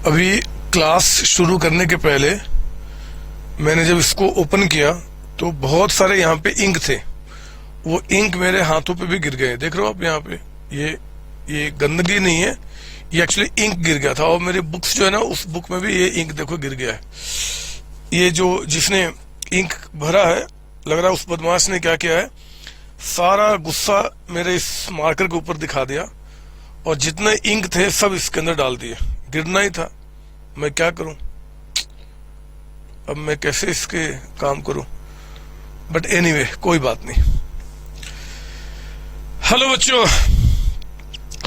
अभी क्लास शुरू करने के पहले मैंने जब इसको ओपन किया तो बहुत सारे यहाँ पे इंक थे। वो इंक मेरे हाथों पे भी गिर गए। देख रहे हो आप यहाँ पे, ये गंदगी नहीं है, ये एक्चुअली इंक गिर गया था। और मेरे बुक्स जो है ना, उस बुक में भी ये इंक देखो गिर गया है। ये जो जिसने इंक भरा है, लग रहा है उस बदमाश ने क्या किया है, सारा गुस्सा मेरे इस मार्कर के ऊपर दिखा दिया और जितने इंक थे सब इसके अंदर डाल दिए। गिरना ही था, मैं क्या करूं, अब मैं कैसे इसके काम करूं। बट एनीवे, कोई बात नहीं। हेलो बच्चों,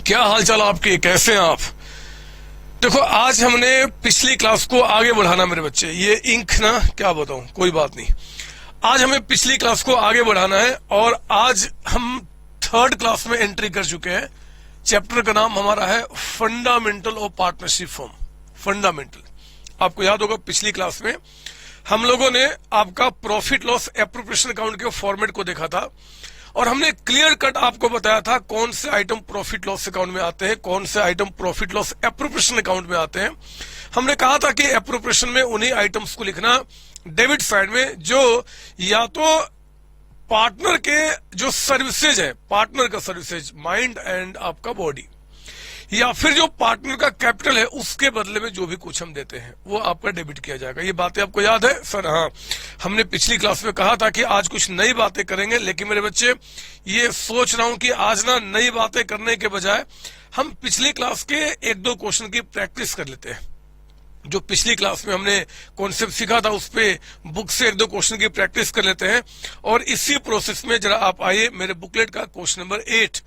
क्या हालचाल आपके, कैसे हैं आप? देखो, आज हमने पिछली क्लास को आगे बढ़ाना मेरे बच्चे। ये इंक ना, क्या बताऊं, कोई बात नहीं। आज हमें पिछली क्लास को आगे बढ़ाना है और आज हम थर्ड क्लास में एंट्री कर चुके हैं। चैप्टर का नाम हमारा है fundamental of partnership firm. Fundamental, आपको याद होगा पिछली क्लास में हम लोगों ने आपका प्रॉफिट लॉस एप्रोप्रिएशन अकाउंट के फॉर्मेट को देखा था और हमने क्लियर कट आपको बताया था कौन से आइटम प्रॉफिट लॉस अकाउंट में आते हैं, कौन से item profit loss appropriation account में आते हैं। हमने कहा था कि एप्रोप्रिएशन में उन्हीं आइटम्स को लिखना डेबिट साइड में जो या तो पार्टनर के जो सर्विसेज है, पार्टनर का सर्विसेज, माइंड एंड आपका बॉडी, या फिर जो पार्टनर का कैपिटल है उसके बदले में जो भी कुछ हम देते हैं वो आपका डेबिट किया जाएगा। ये बातें आपको याद है सर? हाँ, हमने पिछली क्लास में कहा था कि आज कुछ नई बातें करेंगे, लेकिन मेरे बच्चे ये सोच रहा हूं कि आज ना नई बातें करने के बजाय हम पिछली क्लास के एक दो क्वेश्चन की प्रैक्टिस कर लेते हैं। जो पिछली क्लास में हमने कॉन्सेप्ट सीखा था उस पे बुक से एक दो क्वेश्चन की प्रैक्टिस कर लेते हैं। और इसी प्रोसेस में जरा आप आइए, मेरे बुकलेट का क्वेश्चन नंबर 8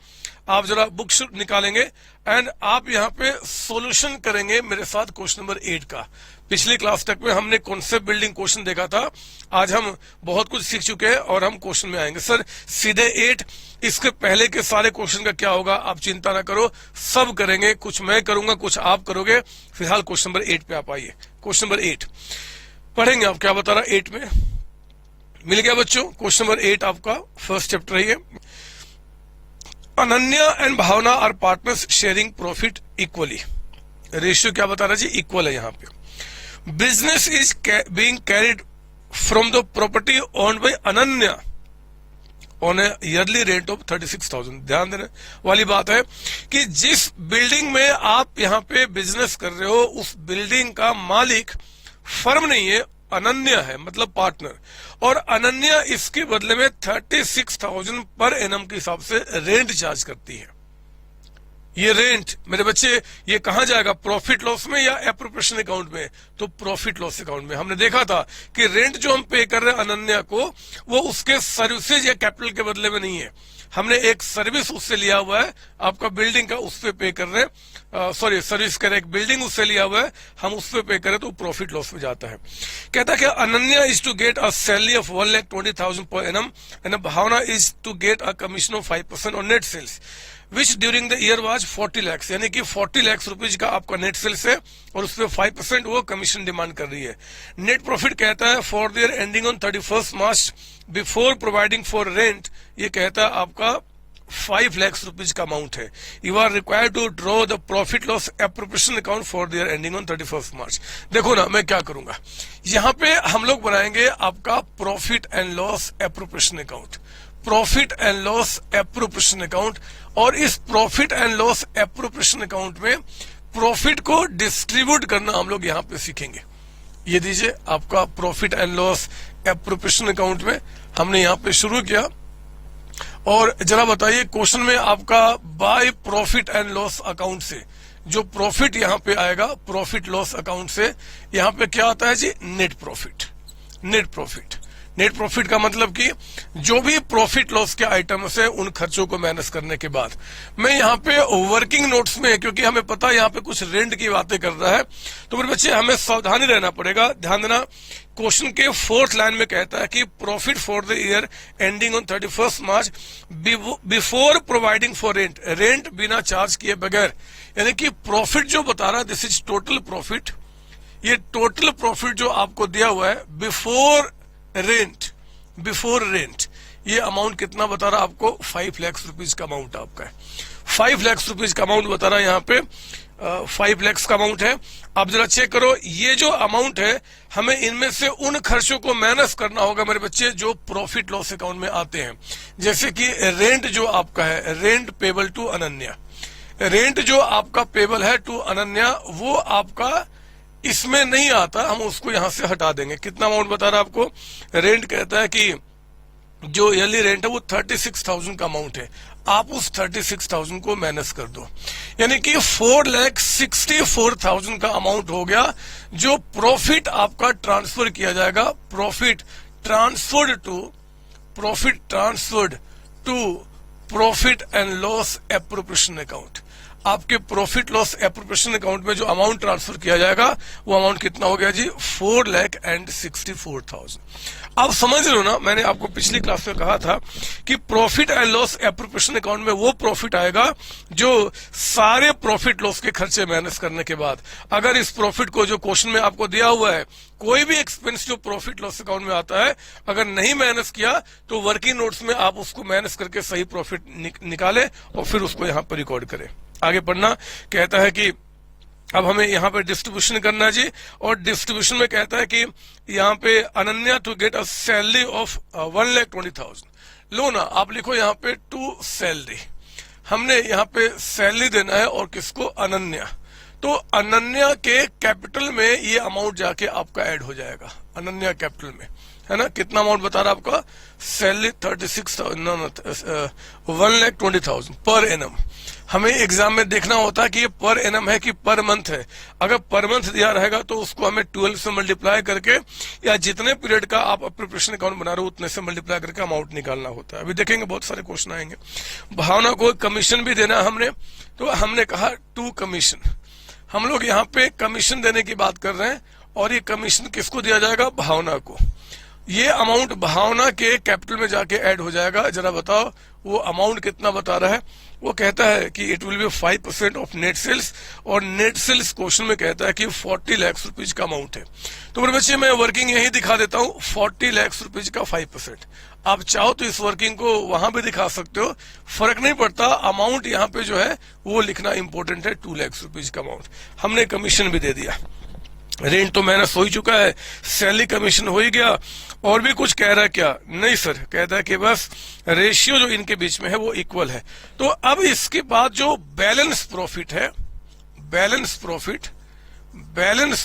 आप जरा बुक निकालेंगे एंड आप यहाँ पे सॉल्यूशन करेंगे मेरे साथ क्वेश्चन नंबर 8 का। पिछली क्लास तक में हमने कॉन्सेप्ट बिल्डिंग क्वेश्चन देखा था, आज हम बहुत कुछ सीख चुके हैं और हम क्वेश्चन में आएंगे। सर सीधे 8, इसके पहले के सारे क्वेश्चन का क्या होगा आप चिंता ना करो, सब करेंगे। कुछ मैं करूंगा, कुछ आप करोगे। फिलहाल क्वेश्चन नंबर 8 पे आप आइए। क्वेश्चन नंबर 8 पढ़ेंगे। आप क्या बता रहा 8 में मिल गया बच्चों? क्वेश्चन नंबर 8 आपका फर्स्ट चैप्टर है ये। Ananya and Bhavana are partners sharing profit equally. Ratio क्या बता रहा है जी? इक्वल है यहाँ पे। Business is being carried from the property owned by Ananya on a yearly rent of 36,000। ध्यान देने वाली बात है कि जिस बिल्डिंग में आप यहाँ पे बिजनेस कर रहे हो उस बिल्डिंग का मालिक फर्म नहीं है, अनन्या है, मतलब पार्टनर। और अनन्या इसके बदले में 36,000 पर एनम के हिसाब से रेंट चार्ज करती है। ये रेंट मेरे बच्चे ये कहां जाएगा? प्रॉफिट लॉस में या एप्रोप्रिएशन अकाउंट में? तो प्रॉफिट लॉस अकाउंट में। हमने देखा था कि रेंट जो हम पे कर रहे हैं अनन्या को, वो उसके सर्विसेज या कैपिटल के बदले में नहीं है। हमने एक सर्विस उससे लिया हुआ है, आपका बिल्डिंग का उस पे पे कर रहे हैं, सॉरी सर्विस कर एक बिल्डिंग उससे लिया हुआ है, हम उस पे पे करें तो प्रॉफिट लॉस में जाता है। कहता है कि Ananya is to get a salary of 1,20,000 per annum and Bhavana is to get a commission of 5% on net sales which during the year was 40 lakh. यानी कि 40 लाख रुपीज का आपका नेट सेल्स है और उसपे 5% वो कमीशन डिमांड कर रही है। नेट प्रॉफिट कहता है for their ending on 31 March before providing for rent, ये कहता है आपका 5 लाख रुपीज का अमाउंट है। You are required to draw the profit loss appropriation account for their ending on 31 March. देखो ना, मैं क्या करूंगा, यहाँ पे हम लोग बनाएंगे आपका profit and loss appropriation account, profit and loss appropriation account. और इस profit and loss appropriation account में प्रॉफिट को डिस्ट्रीब्यूट करना हम लोग यहाँ पे सीखेंगे। ये दीजिए आपका profit and loss appropriation account में हमने यहाँ पे शुरू किया। और जरा बताइए क्वेश्चन में आपका by profit and loss account से जो प्रॉफिट यहाँ पे आएगा, प्रॉफिट लॉस अकाउंट से यहाँ पे क्या आता है जी? Net profit. Net profit, net profit का मतलब कि जो भी प्रॉफिट लॉस के आइटम्स है उन खर्चों को माइनस करने के बाद। मैं यहाँ पे वर्किंग नोट्स में, क्योंकि हमें पता है यहाँ पे कुछ रेंट की बातें कर रहा है, तो मेरे बच्चे हमें सावधानी रहना पड़ेगा। ध्यान देना, क्वेश्चन के 4th लाइन में कहता है कि profit for the year ending on 31 March before providing for rent, rent बिना चार्ज किए बगैर। यानी कि प्रॉफिट जो बता रहा है दिस इज टोटल प्रॉफिट। ये टोटल प्रॉफिट जो आपको दिया हुआ है बिफोर रेंट, बिफोर रेंट, ये अमाउंट कितना बता रहा है आपको? 5 लाख रुपीज का अमाउंट आपका है। 5 लाख रुपीज का अमाउंट बता रहा है यहाँ पे 5 लाख का अमाउंट है। अब जरा चेक करो, ये जो अमाउंट है हमें इनमें से उन खर्चों को माइनस करना होगा मेरे बच्चे जो प्रॉफिट लॉस अकाउंट में आते हैं। जैसे कि रेंट जो आपका है, rent payable to Ananya, rent जो आपका पेबल है टू अनन्या वो आपका इसमें नहीं आता, हम उसको यहां से हटा देंगे। कितना अमाउंट बता रहा है आपको? रेंट कहता है कि जो ईयरली रेंट है वो 36,000 का अमाउंट है, आप उस 36,000 को माइनस कर दो, यानी कि 4,64,000 का अमाउंट हो गया जो प्रॉफिट आपका ट्रांसफर किया जाएगा, profit transferred to profit and loss appropriation account. आपके प्रॉफिट लॉस एप्रोप्रिएशन अकाउंट में जो अमाउंट ट्रांसफर किया जाएगा वो अमाउंट कितना हो गया जी? 4,64,000। आप समझ रहे हो ना, मैंने आपको पिछली क्लास में कहा था कि profit and loss appropriation account में वो प्रॉफिट आएगा जो सारे प्रॉफिट लॉस के खर्चे माइनस करने के बाद, अगर इस प्रॉफिट को जो क्वेश्चन में आपको दिया हुआ है, कोई भी एक्सपेंस जो प्रॉफिट लॉस अकाउंट में आता है अगर नहीं माइनस किया तो वर्किंग नोट्स में आप उसको माइनस करके सही प्रॉफिट निकाले और फिर उसको यहां पर रिकॉर्ड करें। आगे पढ़ना, कहता है कि अब हमें यहाँ पे डिस्ट्रीब्यूशन करना है जी, और डिस्ट्रीब्यूशन में कहता है कि यहाँ पे Ananya to get a salary of 1,20,000। लो ना, आप लिखो यहाँ पे टू सैलरी, हमने यहाँ पे सैलरी देना है और किसको? अनन्या। तो अनन्या के कैपिटल में ये अमाउंट जाके आपका ऐड हो जाएगा, अनन्या कैपिटल में, है ना। कितना अमाउंट बता रहा आपका? Salary 1,20,000 per annum. हमें एग्जाम में देखना होता है कि ये पर एनम है कि पर मंथ है। अगर पर मंथ दिया रहेगा तो उसको हमें 12 से मल्टीप्लाई करके या जितने पीरियड का आप प्रिपरेशन अकाउंट बना रहे हो उतने से मल्टीप्लाई करके अमाउंट निकालना होता है। अभी देखेंगे बहुत सारे क्वेश्चन आएंगे। भावना को कमीशन भी देना हमने, तो हमने कहा टू कमीशन। हम लोग यहाँ पे कमीशन देने की बात कर रहे हैं और ये कमीशन किसको दिया जाएगा? भावना को। ये अमाउंट भावना के कैपिटल में जाके ऐड हो जाएगा। जरा बताओ वो अमाउंट कितना बता रहा है? वो कहता है कि it will be 5% of net sales, और नेट सेल्स क्वेश्चन में कहता है कि 40 लाख रुपीज का अमाउंट है। तो मेरे बच्चे मैं वर्किंग यही दिखा देता हूँ, 40 लाख रुपीज का 5%। आप चाहो तो इस वर्किंग को वहां भी दिखा सकते हो, फर्क नहीं पड़ता। अमाउंट यहाँ पे जो है वो लिखना इंपॉर्टेंट है, 2 लाख रुपीज का अमाउंट। हमने कमीशन भी दे दिया, रेंट तो माइनस हो ही चुका है, सैलरी कमीशन हो ही गया, और भी कुछ कह रहा है क्या? नहीं सर, कहता है कि बस रेशियो जो इनके बीच में है वो इक्वल है। तो अब इसके बाद जो बैलेंस प्रॉफिट है, बैलेंस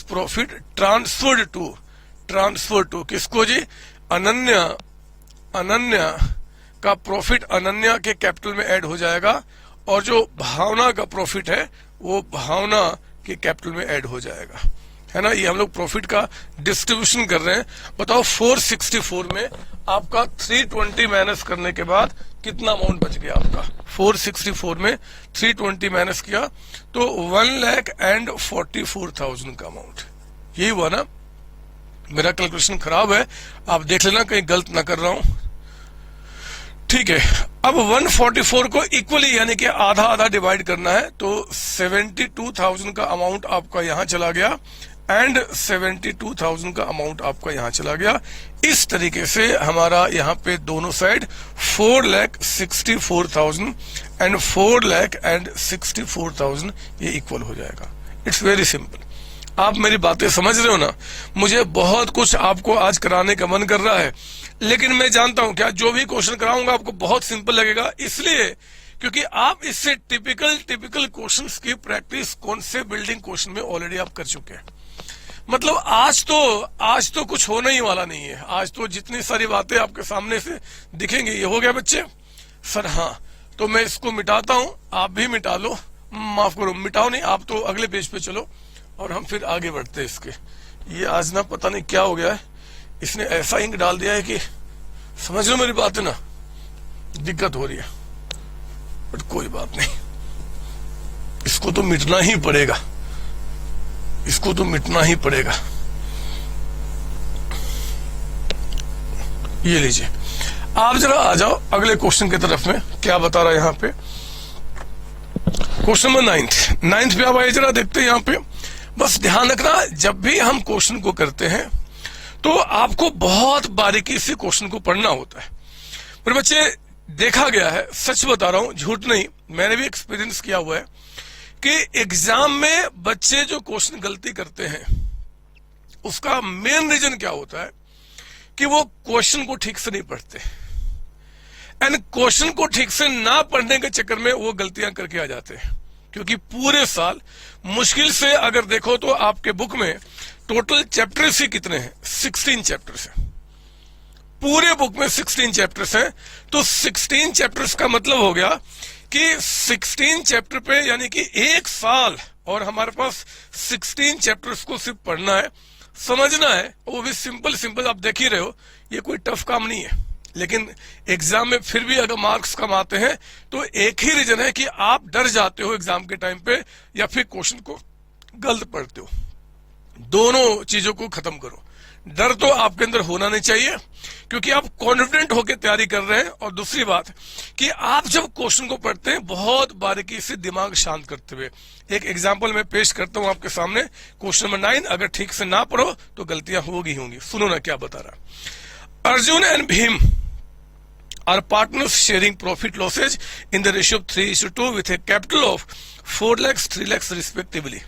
प्रॉफिट ट्रांसफर टू किसको जी? अनन्या का प्रॉफिट अनन्या के कैपिटल में ऐड हो जाएगा, और जो भावना का प्रॉफिट है वो भावना के कैपिटल में ऐड हो जाएगा, है ना। ये हम लोग प्रॉफिट का डिस्ट्रीब्यूशन कर रहे हैं। बताओ 464 में आपका 320 माइनस करने के बाद कितना अमाउंट बच गया आपका? 464 में 320 माइनस किया तो 1,44,000 का अमाउंट। यही हुआ ना? मेरा कैलकुलेशन खराब है, आप देख लेना कहीं गलत ना कर रहा हूं, ठीक है। अब 144 को इक्वली यानी कि आधा आधा डिवाइड करना है, तो 72,000 का अमाउंट आपका यहां चला गया एंड 72,000 का अमाउंट आपका यहां चला गया। इस तरीके से हमारा यहाँ पे दोनों साइड 4,64,000 एंड 4,64,000 ये इक्वल हो जाएगा। It's very simple. आप मेरी बातें समझ रहे हो ना? मुझे बहुत कुछ आपको आज कराने का मन कर रहा है, लेकिन मैं जानता हूं क्या जो भी क्वेश्चन कराऊंगा आपको बहुत सिंपल लगेगा, इसलिए क्योंकि आप इससे टिपिकल क्वेश्चंस की प्रैक्टिस कौन से बिल्डिंग क्वेश्चन में ऑलरेडी आप कर चुके हैं। मतलब आज तो कुछ होने ही वाला नहीं है। आज तो जितनी सारी बातें आपके सामने से दिखेंगी। ये हो गया बच्चे? सर हाँ, तो मैं इसको मिटाता हूं, आप भी मिटा लो, माफ करो मिटाओ नहीं, आप तो अगले पेज पे चलो और हम फिर आगे बढ़ते हैं इसके। ये आज ना पता नहीं क्या हो गया है, इसने ऐसा इंक डाल दिया है कि समझ लो मेरी बात है ना, दिक्कत हो रही है, बट कोई बात नहीं, इसको तो मिटना ही पड़ेगा, इसको तो मिटना ही पड़ेगा। ये लीजिए, आप जरा आ जाओ अगले क्वेश्चन की तरफ में। क्या बता रहा है यहाँ पे? क्वेश्चन नंबर 9 पे आप आइए, जरा देखते हैं यहाँ पे। बस ध्यान रखना, जब भी हम क्वेश्चन को करते हैं तो आपको बहुत बारीकी से क्वेश्चन को पढ़ना होता है। मेरे बच्चे देखा गया है, सच बता रहा हूं, झूठ नहीं, मैंने भी एक्सपीरियंस किया हुआ है कि एग्जाम में बच्चे जो क्वेश्चन गलती करते हैं उसका मेन रीजन क्या होता है कि वो क्वेश्चन को ठीक से नहीं पढ़ते, एंड क्वेश्चन को ठीक से ना पढ़ने के चक्कर में वो गलतियां करके आ जाते हैं। क्योंकि पूरे साल मुश्किल से अगर देखो तो आपके बुक में टोटल चैप्टर्स ही कितने हैं, 16 चैप्टर्स हैं। पूरे बुक में 16 चैप्टर्स हैं, तो 16 चैप्टर्स का मतलब हो गया कि 16 चैप्टर पे यानी कि एक साल, और हमारे पास 16 चैप्टर्स को सिर्फ पढ़ना है, समझना है, वो भी सिंपल सिंपल। आप देख ही रहे हो ये कोई टफ काम नहीं है, लेकिन एग्जाम में फिर भी अगर मार्क्स कम आते हैं तो एक ही रीजन है कि आप डर जाते हो एग्जाम के टाइम पे या फिर क्वेश्चन को गलत पढ़ते हो। दोनों चीजों को खत्म करो। डर तो आपके अंदर होना नहीं चाहिए क्योंकि आप कॉन्फिडेंट होकर तैयारी कर रहे हैं, और दूसरी बात कि आप जब क्वेश्चन को पढ़ते हैं बहुत बारीकी से दिमाग शांत करते हुए। एक एग्जांपल मैं पेश करता हूं आपके सामने, क्वेश्चन नंबर 9। अगर ठीक से ना पढ़ो तो गलतियां होगी। सुनो ना क्या बता रहा। Arjun and Bhim are partners sharing profit losses in the ratio of 3:2 with a capital of 4 lakhs, 3 lakhs respectively.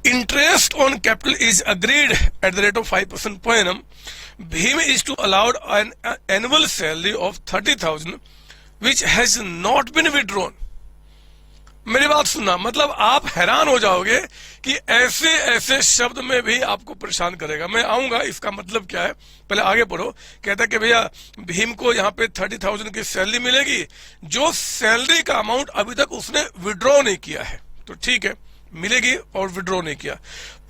Interest on capital is agreed at the rate of 5% per annum. Bhim is to allowed an annual salary of 30,000 which has not been withdrawn. मेरी बात सुनना, मतलब आप हैरान हो जाओगे कि ऐसे ऐसे शब्द में भी आपको परेशान करेगा। मैं आऊंगा इसका मतलब क्या है, पहले आगे पढ़ो। कहता है कि भैया भीम को यहाँ पे 30,000 की सैलरी मिलेगी, जो सैलरी का अमाउंट अभी तक उसने विड्रॉ नहीं किया है, तो ठीक है मिलेगी, और विड्रॉ नहीं किया।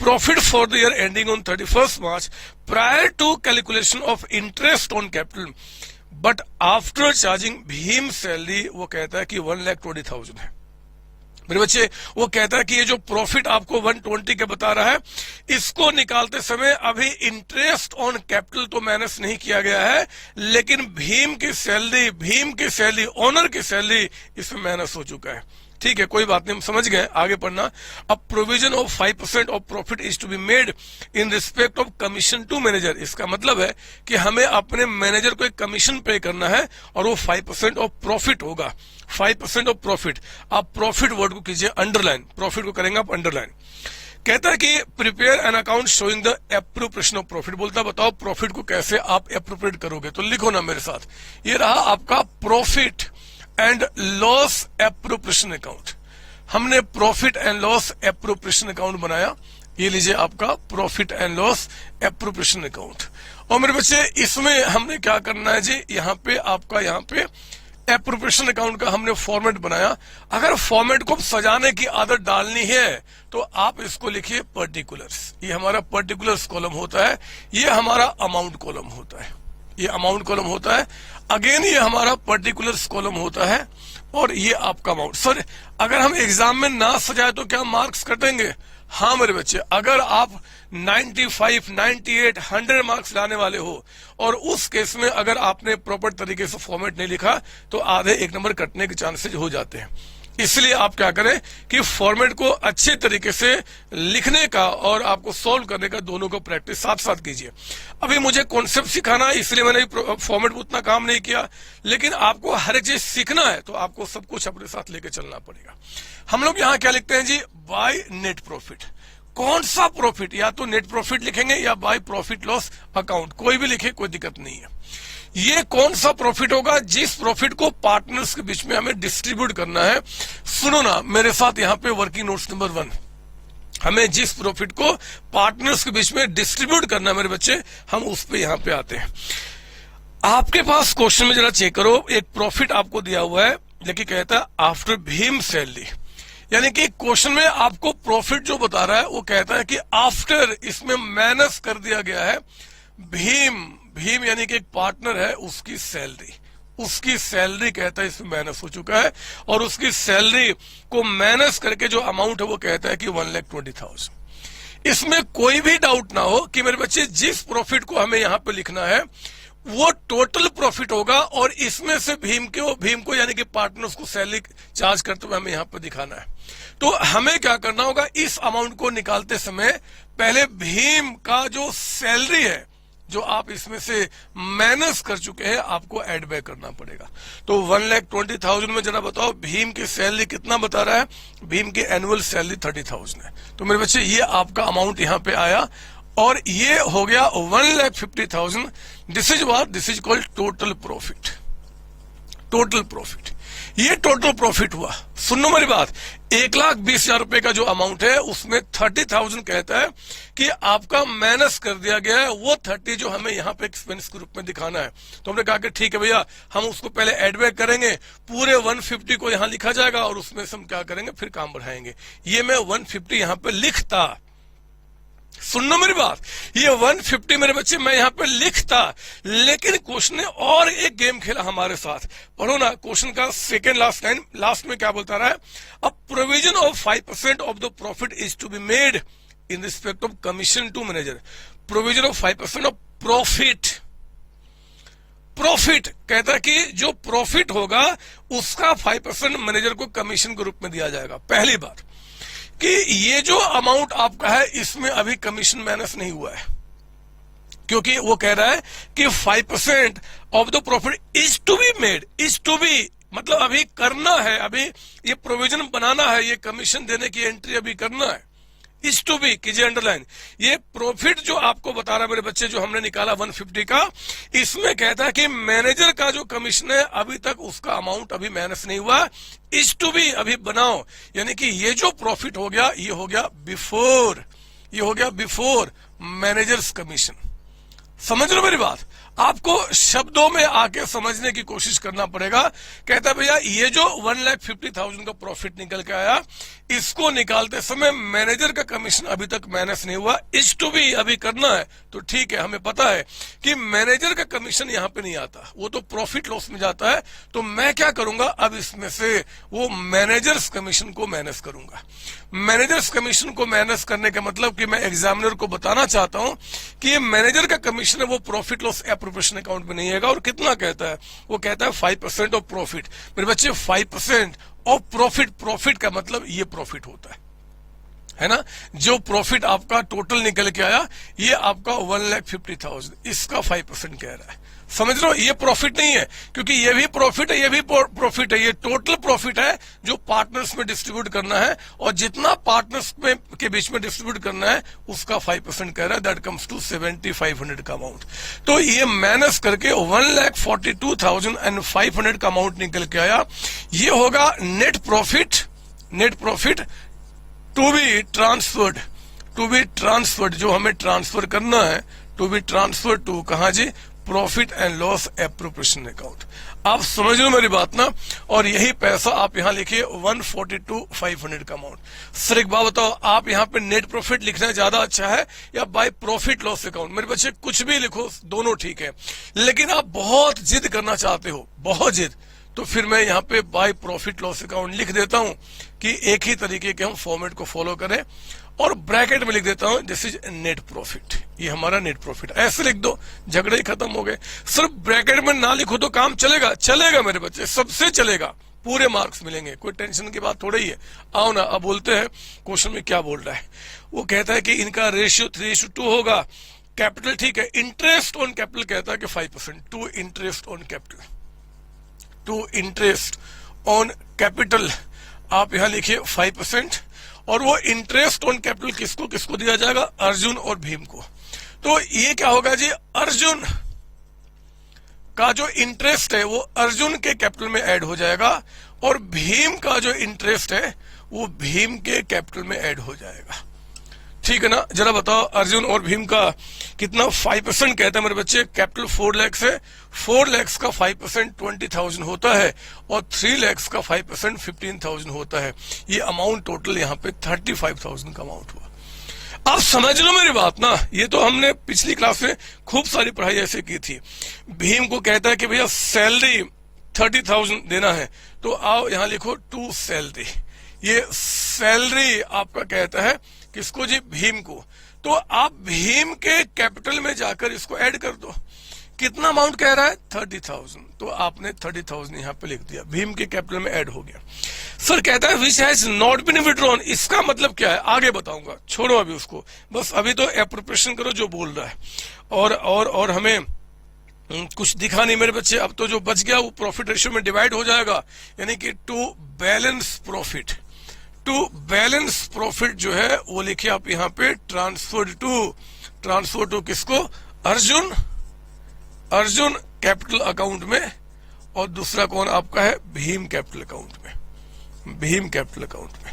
Profit for the year ending on 31 March prior to calculation of interest on capital but after charging Bhim salary, वो कहता है कि 1,20,000 है। मेरे बच्चे, वो कहता है कि ये जो प्रॉफिट आपको 120 के बता रहा है, इसको निकालते समय अभी इंटरेस्ट ऑन कैपिटल तो माइनस नहीं किया गया है, लेकिन भीम की सैलरी, ओनर की सैलरी इसमें माइनस हो चुका है। ठीक है, कोई बात नहीं, हम समझ गए। आगे पढ़ना। अब provision of 5% of profit is to be made in respect of commission to manager. इसका मतलब है कि हमें अपने मैनेजर को एक कमीशन पे करना है, और वो 5% ऑफ प्रॉफिट होगा। 5% ऑफ प्रॉफिट। आप प्रॉफिट वर्ड को कीजिए अंडरलाइन, प्रॉफिट को करेंगे आप अंडरलाइन। कहता है कि prepare an account showing the appropriation of profit. बोलता बताओ प्रॉफिट को कैसे आप एप्रोप्रिएट करोगे, तो लिखो ना मेरे साथ। ये रहा आपका profit and loss appropriation account. हमने profit and loss appropriation account बनाया। ये लीजिए आपका profit and loss appropriation account. और मेरे बच्चे इसमें हमने क्या करना है जी, यहाँ पे आपका यहाँ पे एप्रोप्रिएशन अकाउंट का हमने फॉर्मेट बनाया। अगर फॉर्मेट को सजाने की आदत डालनी है तो आप इसको लिखिए पर्टिकुलर्स। ये हमारा पर्टिकुलर्स कॉलम होता है, ये हमारा अमाउंट कॉलम होता है, ये अमाउंट कॉलम होता है। अगेन ये हमारा पर्टिकुलर्स कॉलम होता है, और ये आपका अमाउंट। सर अगर हम एग्जाम में ना सजाए तो क्या मार्क्स कटेंगे? हाँ मेरे बच्चे, अगर आप 95, 98, 100 मार्क्स लाने वाले हो और उस केस में अगर आपने प्रॉपर तरीके से फॉर्मेट नहीं लिखा तो आधे 1 नंबर कटने के चांसेस हो जाते हैं। इसलिए आप क्या करें कि फॉर्मेट को अच्छे तरीके से लिखने का और आपको सॉल्व करने का दोनों को प्रैक्टिस साथ साथ कीजिए। अभी मुझे कॉन्सेप्ट सिखाना है, इसलिए मैंने फॉर्मेट में उतना काम नहीं किया, लेकिन आपको हर एक चीज सीखना है तो आपको सब कुछ अपने साथ लेके चलना पड़ेगा। हम लोग यहाँ क्या लिखते हैं जी, बाय नेट प्रॉफिट। कौन सा प्रॉफिट? या तो नेट प्रॉफिट लिखेंगे या बाय प्रॉफिट लॉस अकाउंट, कोई भी लिखे, कोई दिक्कत नहीं है। ये कौन सा प्रॉफिट होगा? जिस प्रॉफिट को पार्टनर्स के बीच में हमें डिस्ट्रीब्यूट करना है। सुनो ना मेरे साथ यहाँ पे वर्किंग नोट्स नंबर 1। हमें जिस प्रॉफिट को पार्टनर्स के बीच में डिस्ट्रीब्यूट करना है मेरे बच्चे, हम उस पे यहाँ पे आते हैं। आपके पास क्वेश्चन में जरा चेक करो, एक प्रॉफिट आपको दिया हुआ है, लेकिन कहता है आफ्टर भीम सैलरी, यानी कि क्वेश्चन में आपको प्रॉफिट जो बता रहा है वो कहता है कि आफ्टर, इसमें माइनस कर दिया गया है भीम यानी कि एक पार्टनर है, उसकी सैलरी कहता है इसमें माइनस हो चुका है, और उसकी सैलरी को माइनस करके जो अमाउंट है वो कहता है कि 1,20,000। इसमें कोई भी डाउट ना हो कि मेरे बच्चे जिस प्रॉफिट को हमें यहाँ पे लिखना है वो टोटल प्रॉफिट होगा, और इसमें से भीम को यानी कि पार्टनर्स को सैलरी चार्ज करते हुए हमें यहाँ पे दिखाना है। तो हमें क्या करना होगा, इस अमाउंट को निकालते समय पहले भीम का जो सैलरी है जो आप इसमें से माइनस कर चुके हैं आपको एड बैक करना पड़ेगा। तो 1,20,000 में जरा बताओ भीम की सैलरी कितना बता रहा है? भीम की एनुअल सैलरी 30,000 है। तो मेरे बच्चे ये आपका अमाउंट यहाँ पे आया और ये हो गया 1,50,000। This is what? This is called total profit. Total profit, ये टोटल प्रॉफिट हुआ। सुनो मेरी बात, 1,20,000 रुपए का जो अमाउंट है उसमें 30,000 कहता है कि आपका माइनस कर दिया गया है, वो 30 जो हमें यहाँ पे एक्सपेंस के रूप में दिखाना है। तो हमने कहा कि ठीक है भैया, हम उसको पहले एड बैक करेंगे, पूरे 150 को यहाँ लिखा जाएगा और उसमें से हम क्या करेंगे, फिर काम बढ़ाएंगे। ये मैं 150 यहाँ पे लिखता, सुनना मेरी बात, ये 150 मेरे बच्चे मैं यहाँ पे लिखता, लेकिन क्वेश्चन ने और एक गेम खेला हमारे साथ। पढ़ो ना क्वेश्चन का सेकेंड लास्ट लाइन, लास्ट में क्या बोलता रहा है? A provision of 5% of the profit is to be made in respect of commission to manager. Provision of 5% of profit. Profit कहता है कि जो प्रॉफिट होगा उसका 5% मैनेजर को कमीशन के रूप में दिया जाएगा। पहली बात कि ये जो अमाउंट आपका है इसमें अभी कमीशन माइनस नहीं हुआ है, क्योंकि वो कह रहा है कि 5% of the profit is to be made. Is to be मतलब अभी करना है, अभी ये प्रोविजन बनाना है, ये कमीशन देने की एंट्री अभी करना है। इज टू बी कीजिए अंडरलाइन। ये प्रॉफिट जो आपको बता रहा है मेरे बच्चे, जो हमने निकाला 150 का, इसमें कहता है कि मैनेजर का जो कमीशन है अभी तक उसका अमाउंट अभी माइनस नहीं हुआ। इज टू बी अभी बनाओ, यानी कि ये जो प्रॉफिट हो गया ये हो गया बिफोर, ये हो गया बिफोर मैनेजर्स कमीशन। समझ लो मेरी बात, आपको शब्दों में आके समझने की कोशिश करना पड़ेगा। कहता है भैया ये जो 1,50,000 का प्रॉफिट निकल के आया, इसको निकालते समय मैनेजर का कमीशन अभी तक माइनस नहीं हुआ। इज टू बी अभी करना है, तो ठीक है, हमें पता है कि मैनेजर का कमीशन यहाँ पे नहीं आता, वो तो प्रॉफिट लॉस में जाता है। तो मैं क्या करूंगा, अब इसमें से वो मैनेजर्स कमीशन को माइनस करूंगा। मैनेजर्स कमीशन को माइनस करने का मतलब कि मैं एग्जामिनर को बताना चाहता हूं कि ये मैनेजर का कमीशन है वो प्रॉफिट लॉस एप्रोप्रिएशन अकाउंट में नहीं आएगा। और कितना कहता है? वो कहता है 5% ऑफ प्रॉफिट। मेरे बच्चे 5% ऑफ प्रॉफिट, प्रॉफिट का मतलब ये प्रॉफिट होता है ना? जो प्रॉफिट आपका टोटल निकल के आया ये आपका 1,50,000, इसका 5% कह रहा है। समझ लो, ये प्रॉफिट नहीं है, क्योंकि ये भी प्रॉफिट है, ये भी प्रॉफिट है। ये टोटल प्रॉफिट है जो पार्टनर्स में डिस्ट्रीब्यूट करना है, और जितना पार्टनर्स में के बीच में डिस्ट्रीब्यूट करना है उसका 5% कह रहा है। दैट कम्स टू 7,500 का अमाउंट। तो ये माइनस करके 1,42,500 का अमाउंट निकल के आया। ये होगा net profit. Net profit to be transferred, to be transferred, जो हमें ट्रांसफर करना है, टू बी ट्रांसफर टू कहां जी? Profit and loss appropriation account. आप समझ लो मेरी बात ना? और यही पैसा आप यहां लिखिए 142,500 का अमाउंट। सर एक बात बताओ, आप यहाँ पे नेट प्रॉफिट लिखना ज्यादा अच्छा है या बाय प्रॉफिट लॉस अकाउंट? मेरे बच्चे कुछ भी लिखो, दोनों ठीक है, लेकिन आप बहुत जिद करना चाहते हो, बहुत जिद, तो फिर मैं यहाँ पे बाय प्रॉफिट लॉस अकाउंट लिख देता हूं कि एक ही तरीके के हम फॉर्मेट को फॉलो करें, और ब्रैकेट में लिख देता हूं दिस इज नेट प्रॉफिट। ये हमारा नेट प्रॉफिट, ऐसे लिख दो, झगड़े ही खत्म हो गए। सिर्फ ब्रैकेट में ना लिखो तो काम चलेगा? चलेगा मेरे बच्चे, सबसे चलेगा, पूरे मार्क्स मिलेंगे, कोई टेंशन की बात थोड़ी ही है। आओ ना, अब बोलते हैं क्वेश्चन में क्या बोल रहा है। वो कहता है कि इनका रेशियो 3:2 होगा। कैपिटल ठीक है, इंटरेस्ट ऑन कैपिटल कहता है कि 5%, to interest on capital, to interest on capital आप यहां लिखिए 5%। और वो इंटरेस्ट ऑन कैपिटल किसको किसको दिया जाएगा? अर्जुन और भीम को। तो ये क्या होगा जी? अर्जुन का जो इंटरेस्ट है वो अर्जुन के कैपिटल में ऐड हो जाएगा, और भीम का जो इंटरेस्ट है वो भीम के कैपिटल में ऐड हो जाएगा। ठीक है ना? जरा बताओ, अर्जुन और भीम का कितना? 5% कहता है मेरे बच्चे। कैपिटल 4 लाख है, 4 लाख का 5% 20,000 होता है, और 3 लाख का 5% 15,000 होता है। ये अमाउंट टोटल यहाँ पे 35,000 का अमाउंट हुआ। आप समझ लो मेरी बात ना? ये तो हमने पिछली क्लास में खूब सारी पढ़ाई ऐसे की थी। भीम को कहता है कि भैया सैलरी 30,000 देना है, तो आओ यहाँ लिखो टू सैलरी। ये सैलरी आपका कहता है किसको जी? भीम को। तो आप भीम के कैपिटल में जाकर इसको ऐड कर दो कितना अमाउंट कह रहा है 30,000, तो आपने 30,000 यहां पे लिख दिया, भीम के कैपिटल में ऐड हो गया। सर कहता है which has not been withdrawn, इसका मतलब क्या है आगे बताऊंगा, छोड़ो अभी उसको, बस अभी तो एप्रोप्रिएशन करो जो बोल रहा है। और हमें कुछ दिखा नहीं मेरे बच्चे, अब तो जो बच गया वो प्रॉफिट रेशियो में डिवाइड हो जाएगा, यानी कि टू बैलेंस प्रॉफिट जो है वो लिखिए आप यहाँ पे ट्रांसफर टू किसको, अर्जुन कैपिटल अकाउंट में, और दूसरा कौन आपका है भीम कैपिटल अकाउंट में।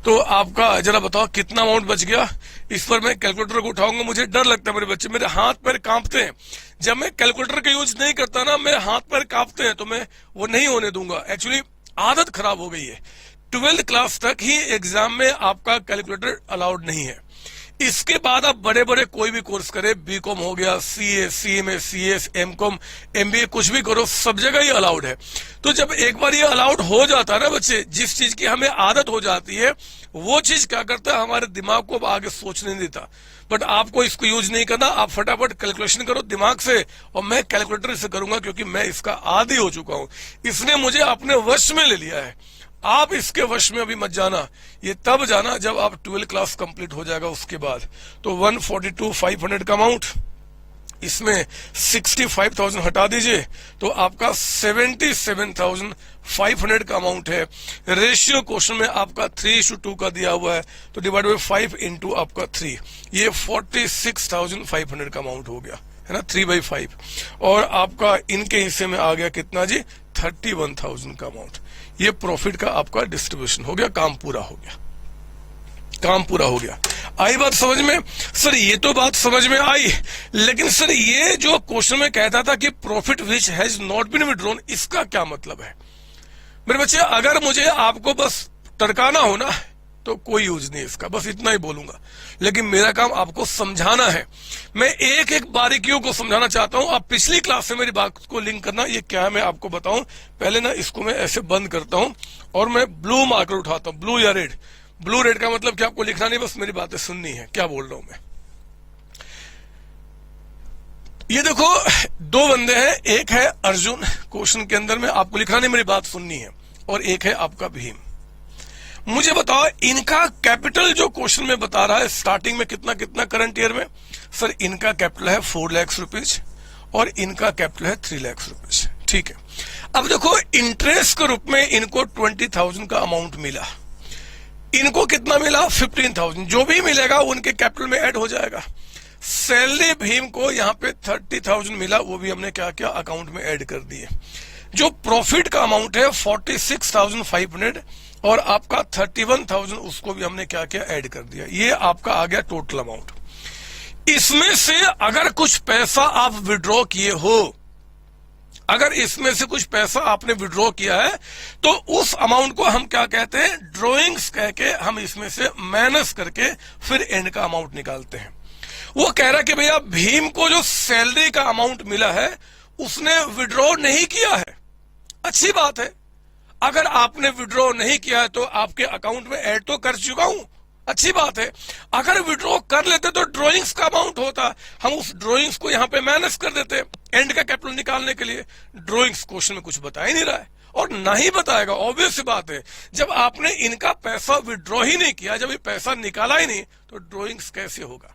तो आपका जरा बताओ कितना अमाउंट बच गया। इस पर मैं कैलकुलेटर को उठाऊंगा, मुझे डर लगता है मेरे बच्चे, मेरे हाथ पैर कांपते हैं जब मैं कैलकुलेटर का यूज नहीं करता ना, मेरे हाथ पैर कांपते हैं, तो मैं वो नहीं होने दूंगा। एक्चुअली आदत खराब हो गई है, 12th क्लास तक ही एग्जाम में आपका कैलकुलेटर अलाउड नहीं है। इसके बाद आप बड़े बड़े कोई भी कोर्स करे, बीकॉम हो गया, CA, CMA, CS, MCom, MBA, कुछ भी करो, सब जगह ही अलाउड है। तो जब एक बार ये अलाउड हो जाता है ना बच्चे, जिस चीज की हमें आदत हो जाती है वो चीज क्या करता है, हमारे दिमाग को आगे सोचने नहीं देता। बट आपको इसको यूज नहीं करना, आप फटाफट कैलकुलेशन करो दिमाग से, और मैं कैलकुलेटर से करूंगा क्योंकि मैं इसका आदी हो चुका हूं, इसने मुझे अपने वश में ले लिया है। आप इसके वश में अभी मत जाना, ये तब जाना जब आप 12th क्लास कंप्लीट हो जाएगा उसके बाद। तो 142,500 का अमाउंट, इसमें 65,000 हटा दीजिए तो आपका 77,500 का अमाउंट है। रेशियो क्वेश्चन में आपका 3:2 का दिया हुआ है, तो डिवाइड बाय 5 इंटू आपका 3, ये 46,500 का अमाउंट हो गया है ना, 3/5। और आपका इनके हिस्से में आ गया कितना जी, 31,000 का अमाउंट। ये प्रॉफिट का आपका डिस्ट्रीब्यूशन हो गया, काम पूरा हो गया। आई बात समझ में? सर ये तो बात समझ में आई, लेकिन सर ये जो क्वेश्चन में कहता था कि profit which has not been withdrawn, इसका क्या मतलब है मेरे बच्चे? अगर मुझे आपको बस टरकाना हो ना तो कोई यूज नहीं इसका, बस इतना ही बोलूंगा, लेकिन मेरा काम आपको समझाना है। मैं एक एक बारीकियों को समझाना चाहता हूं। आप पिछली क्लास से मेरी बात को लिंक करना, ये क्या है मैं आपको बताऊं। पहले ना इसको मैं ऐसे बंद करता हूं और मैं ब्लू मार्कर उठाता हूं, ब्लू या रेड। ब्लू रेड का मतलब क्या, आपको लिखना नहीं, बस मेरी बातें सुननी है, क्या बोल रहा हूं मैं। ये देखो दो बंदे हैं, एक है अर्जुन, क्वेश्चन के अंदर में आपको लिखना नहीं, मेरी बात सुननी है, और एक है आपका भीम। मुझे बताओ इनका कैपिटल जो क्वेश्चन में बता रहा है स्टार्टिंग में कितना कितना करंट ईयर में। सर इनका कैपिटल है 4 लाख रुपीज और इनका कैपिटल है 3 लाख रुपीज, ठीक है। अब देखो इंटरेस्ट के रूप में इनको 20,000 का अमाउंट मिला, इनको कितना मिला 15,000, जो भी मिलेगा उनके कैपिटल में ऐड हो जाएगा। सैलरी भीम को यहाँ पे 30,000 मिला, वो भी हमने क्या किया अकाउंट में ऐड कर दिए। जो प्रॉफिट का अमाउंट है 46,500 और आपका 31,000, उसको भी हमने क्या किया ऐड कर दिया। ये आपका आ गया टोटल अमाउंट। इसमें से अगर कुछ पैसा आप विड्रॉ किए हो, अगर इसमें से कुछ पैसा आपने विड्रॉ किया है तो उस अमाउंट को हम क्या कहते हैं, ड्रॉइंग्स कह के हम इसमें से माइनस करके फिर एंड का अमाउंट निकालते हैं। वो कह रहा है कि भैया भीम को जो सैलरी का अमाउंट मिला है उसने विड्रॉ नहीं किया है, अच्छी बात है। अगर आपने विड्रॉ नहीं किया है तो आपके अकाउंट में ऐड तो कर चुका हूं, अच्छी बात है। अगर विड्रॉ कर लेते तो ड्रॉइंग्स का अमाउंट होता, हम उस ड्रॉइंग्स को यहां पे माइनस कर देते एंड का कैपिटल निकालने के लिए। ड्रॉइंग्स क्वेश्चन में कुछ बता ही नहीं रहा है और ना ही बताएगा, ऑब्वियस सी बात है। जब आपने इनका पैसा विड्रॉ ही नहीं किया, जब ये पैसा निकाला ही नहीं, तो ड्रॉइंग्स कैसे होगा।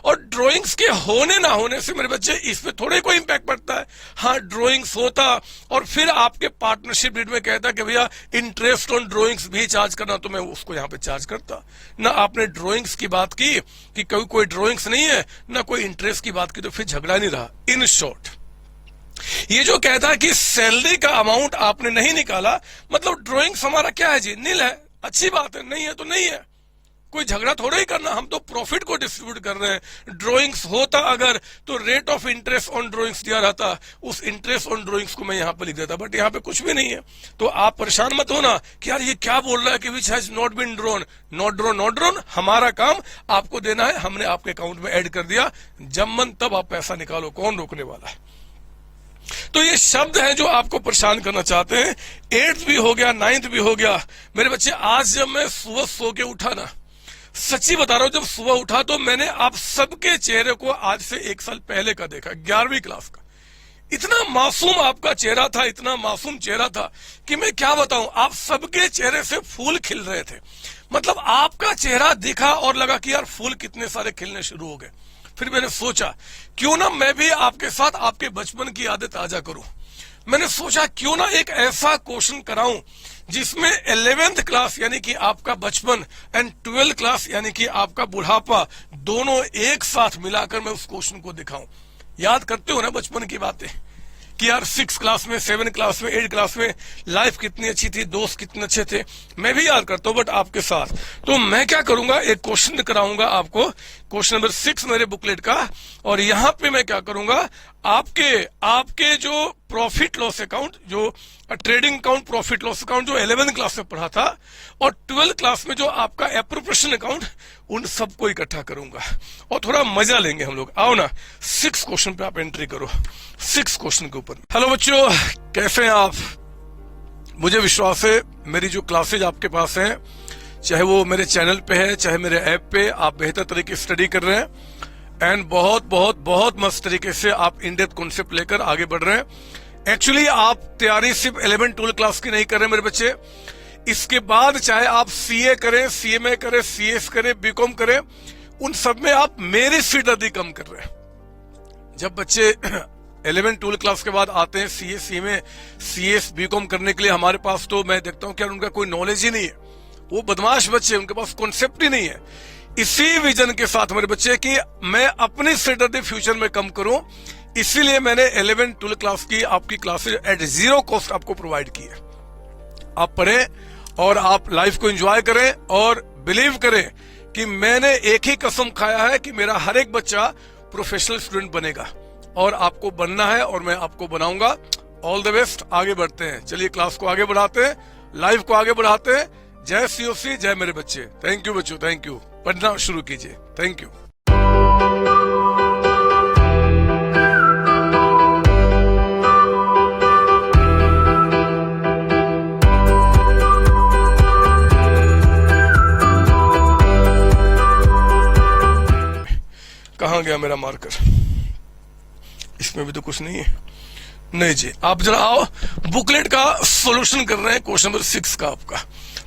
और ड्राइंग्स के होने ना होने से मेरे बच्चे इस पे थोड़े कोई इंपैक्ट पड़ता है। हाँ ड्राइंग्स होता और फिर आपके पार्टनरशिप डीड में कहता कि भैया इंटरेस्ट ऑन ड्राइंग्स भी चार्ज करना, तो मैं उसको यहाँ पे चार्ज करता ना। आपने ड्राइंग्स की बात की कि कोई ड्राइंग्स नहीं है ना कोई इंटरेस्ट की बात की, तो फिर झगड़ा नहीं रहा। इन शॉर्ट ये जो कहता है कि सैलरी का अमाउंट आपने नहीं निकाला, मतलब ड्राइंग्स हमारा क्या है जी, नील है, अच्छी बात है, नहीं है तो नहीं है, कोई झगड़ा थोड़ा ही करना। हम तो प्रॉफिट को डिस्ट्रीब्यूट कर रहे हैं। ड्राइंग्स होता अगर तो rate of interest on drawings दिया रहता, उस इंटरेस्ट ऑन ड्राइंग्स को मैं यहाँ पर लिख देता, बट यहाँ पे कुछ भी नहीं है। तो आप परेशान मत होना कि यार ये क्या बोल रहा है कि which has not been drawn, not drawn. हमारा काम आपको देना है, हमने आपके अकाउंट में ऐड कर दिया, जब मन तब आप पैसा निकालो, कौन रोकने वाला है। तो ये शब्द है जो आपको परेशान करना चाहते हैं। 8th भी हो गया, 9th भी हो गया। मेरे बच्चे आज जब मैं सुबह सो के उठा ना, सच्ची बता रहा हूं, जब सुबह उठा तो मैंने आप सबके चेहरे को आज से 1 साल पहले का देखा, 11वीं क्लास का। इतना मासूम आपका चेहरा था, इतना मासूम चेहरा था कि मैं क्या बताऊं, आप सबके चेहरे से फूल खिल रहे थे। मतलब आपका चेहरा दिखा और लगा कि यार फूल कितने सारे खिलने शुरू हो गए। फिर मैंने सोचा क्यों ना मैं भी आपके साथ आपके बचपन की यादें ताजा करूं। मैंने सोचा क्यों ना एक ऐसा क्वेश्चन कराऊं जिसमें 11th क्लास यानी कि आपका बचपन एंड 12th क्लास यानी कि आपका बुढ़ापा दोनों एक साथ मिलाकर मैं उस क्वेश्चन को दिखाऊं। याद करते हो ना बचपन की बातें कि यार 6 क्लास में, 7 क्लास में, 8 क्लास में लाइफ कितनी अच्छी थी, दोस्त कितने अच्छे थे। मैं भी याद करता हूँ बट आपके साथ। तो मैं क्या करूंगा, एक क्वेश्चन कराऊंगा आपको, क्वेश्चन नंबर 6 मेरे बुकलेट का। और यहाँ पे मैं क्या करूंगा, आपके जो प्रॉफिट लॉस अकाउंट, जो trading account, profit loss account जो 11th क्लास में पढ़ा था और 12th क्लास में जो आपका एप्रोप्रिएशन अकाउंट, उन सबको इकट्ठा करूंगा और थोड़ा मजा लेंगे हम लोग। आओ ना, 6 क्वेश्चन पे आप एंट्री करो, 6 क्वेश्चन के ऊपर। हेलो बच्चों, कैसे हैं आप? मुझे विश्वास है मेरी जो क्लासेज आपके पास हैं, चाहे वो मेरे चैनल पे है चाहे मेरे ऐप पे, आप बेहतर तरीके से स्टडी कर रहे हैं एंड बहुत बहुत बहुत मस्त तरीके से आप इन डेप्थ कॉन्सेप्ट लेकर आगे बढ़ रहे हैं। एक्चुअली आप तैयारी सिर्फ 11 12 क्लास की नहीं कर रहे मेरे बच्चे। इसके बाद चाहे आप सीए करें, सीएमए करें, सीएस करें, बीकॉम करें, उन सब में आप मेरी सीट कम कर रहे हैं। जब बच्चे 11 12 क्लास के बाद आते हैं सीए, सीएमए, सीएस, बीकॉम करने के लिए, हमारे पास तो मैं देखता हूं कि उनका कोई नॉलेज ही नहीं है। वो बदमाश बच्चे, उनके पास कॉन्सेप्ट ही नहीं है। इसी विजन के साथ मेरे बच्चे कि मैं अपनी सीट फ्यूचर में कम करूं, इसीलिए मैंने 11 12 क्लास की आपकी क्लासेज एट 0 कॉस्ट आपको प्रोवाइड की है। आप पढ़ें और आप लाइफ को एंजॉय करें और बिलीव करें कि मैंने एक ही कसम खाया है कि मेरा हर एक बच्चा प्रोफेशनल स्टूडेंट बनेगा और आपको बनना है और मैं आपको बनाऊंगा। ऑल द बेस्ट, आगे बढ़ते हैं। चलिए क्लास को आगे बढ़ाते हैं, लाइफ को आगे बढ़ाते हैं। जय सीओसी, जय मेरे बच्चे। थैंक यू बच्चों, थैंक यू। पढ़ना शुरू कीजिए। Thank you. कहाँ गया मेरा मार्कर? इसमें भी तो कुछ नहीं है। नहीं जी, आप जरा आओ, बुकलेट का सॉल्यूशन कर रहे हैं क्वेश्चन नंबर 6 का। आपका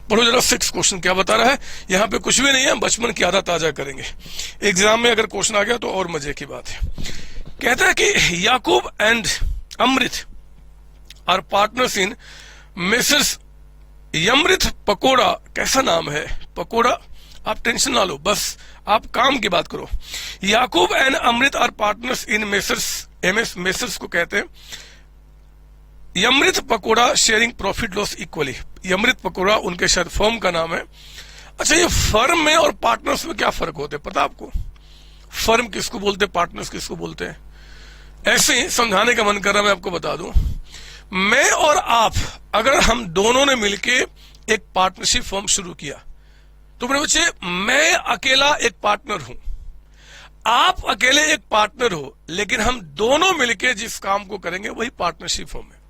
पढ़ो जरा 6 क्वेश्चन क्या बता रहा है। यहाँ पे कुछ भी नहीं है, बचपन की आदत ताजा करेंगे। एग्जाम में अगर क्वेश्चन आ गया तो और मजे की बात है। कहता है कि Yakub and Amrit are partners in Messrs Yamrit Pakoda. कैसा नाम है पकोड़ा? आप टेंशन ना लो, बस आप काम की बात करो। Yakub and Amrit are partners in Messrs, MS Messrs को कहते हैं Yamrit Pakoda sharing profit loss equally. Yamrit Pakoda उनके शायद फर्म का नाम है। अच्छा, ये फर्म में और पार्टनर्स में क्या फर्क होते हैं पता आपको? फर्म किसको बोलते हैं, पार्टनर्स किसको बोलते हैं? ऐसे ही समझाने का मन कर रहा है, मैं आपको बता दूं। मैं और आप अगर हम दोनों ने मिलके एक पार्टनरशिप फर्म शुरू किया तो मेरे बच्चे, मैं अकेला एक पार्टनर हूं, आप अकेले एक पार्टनर हो, लेकिन हम दोनों मिलके जिस काम को करेंगे वही पार्टनरशिप फर्म है।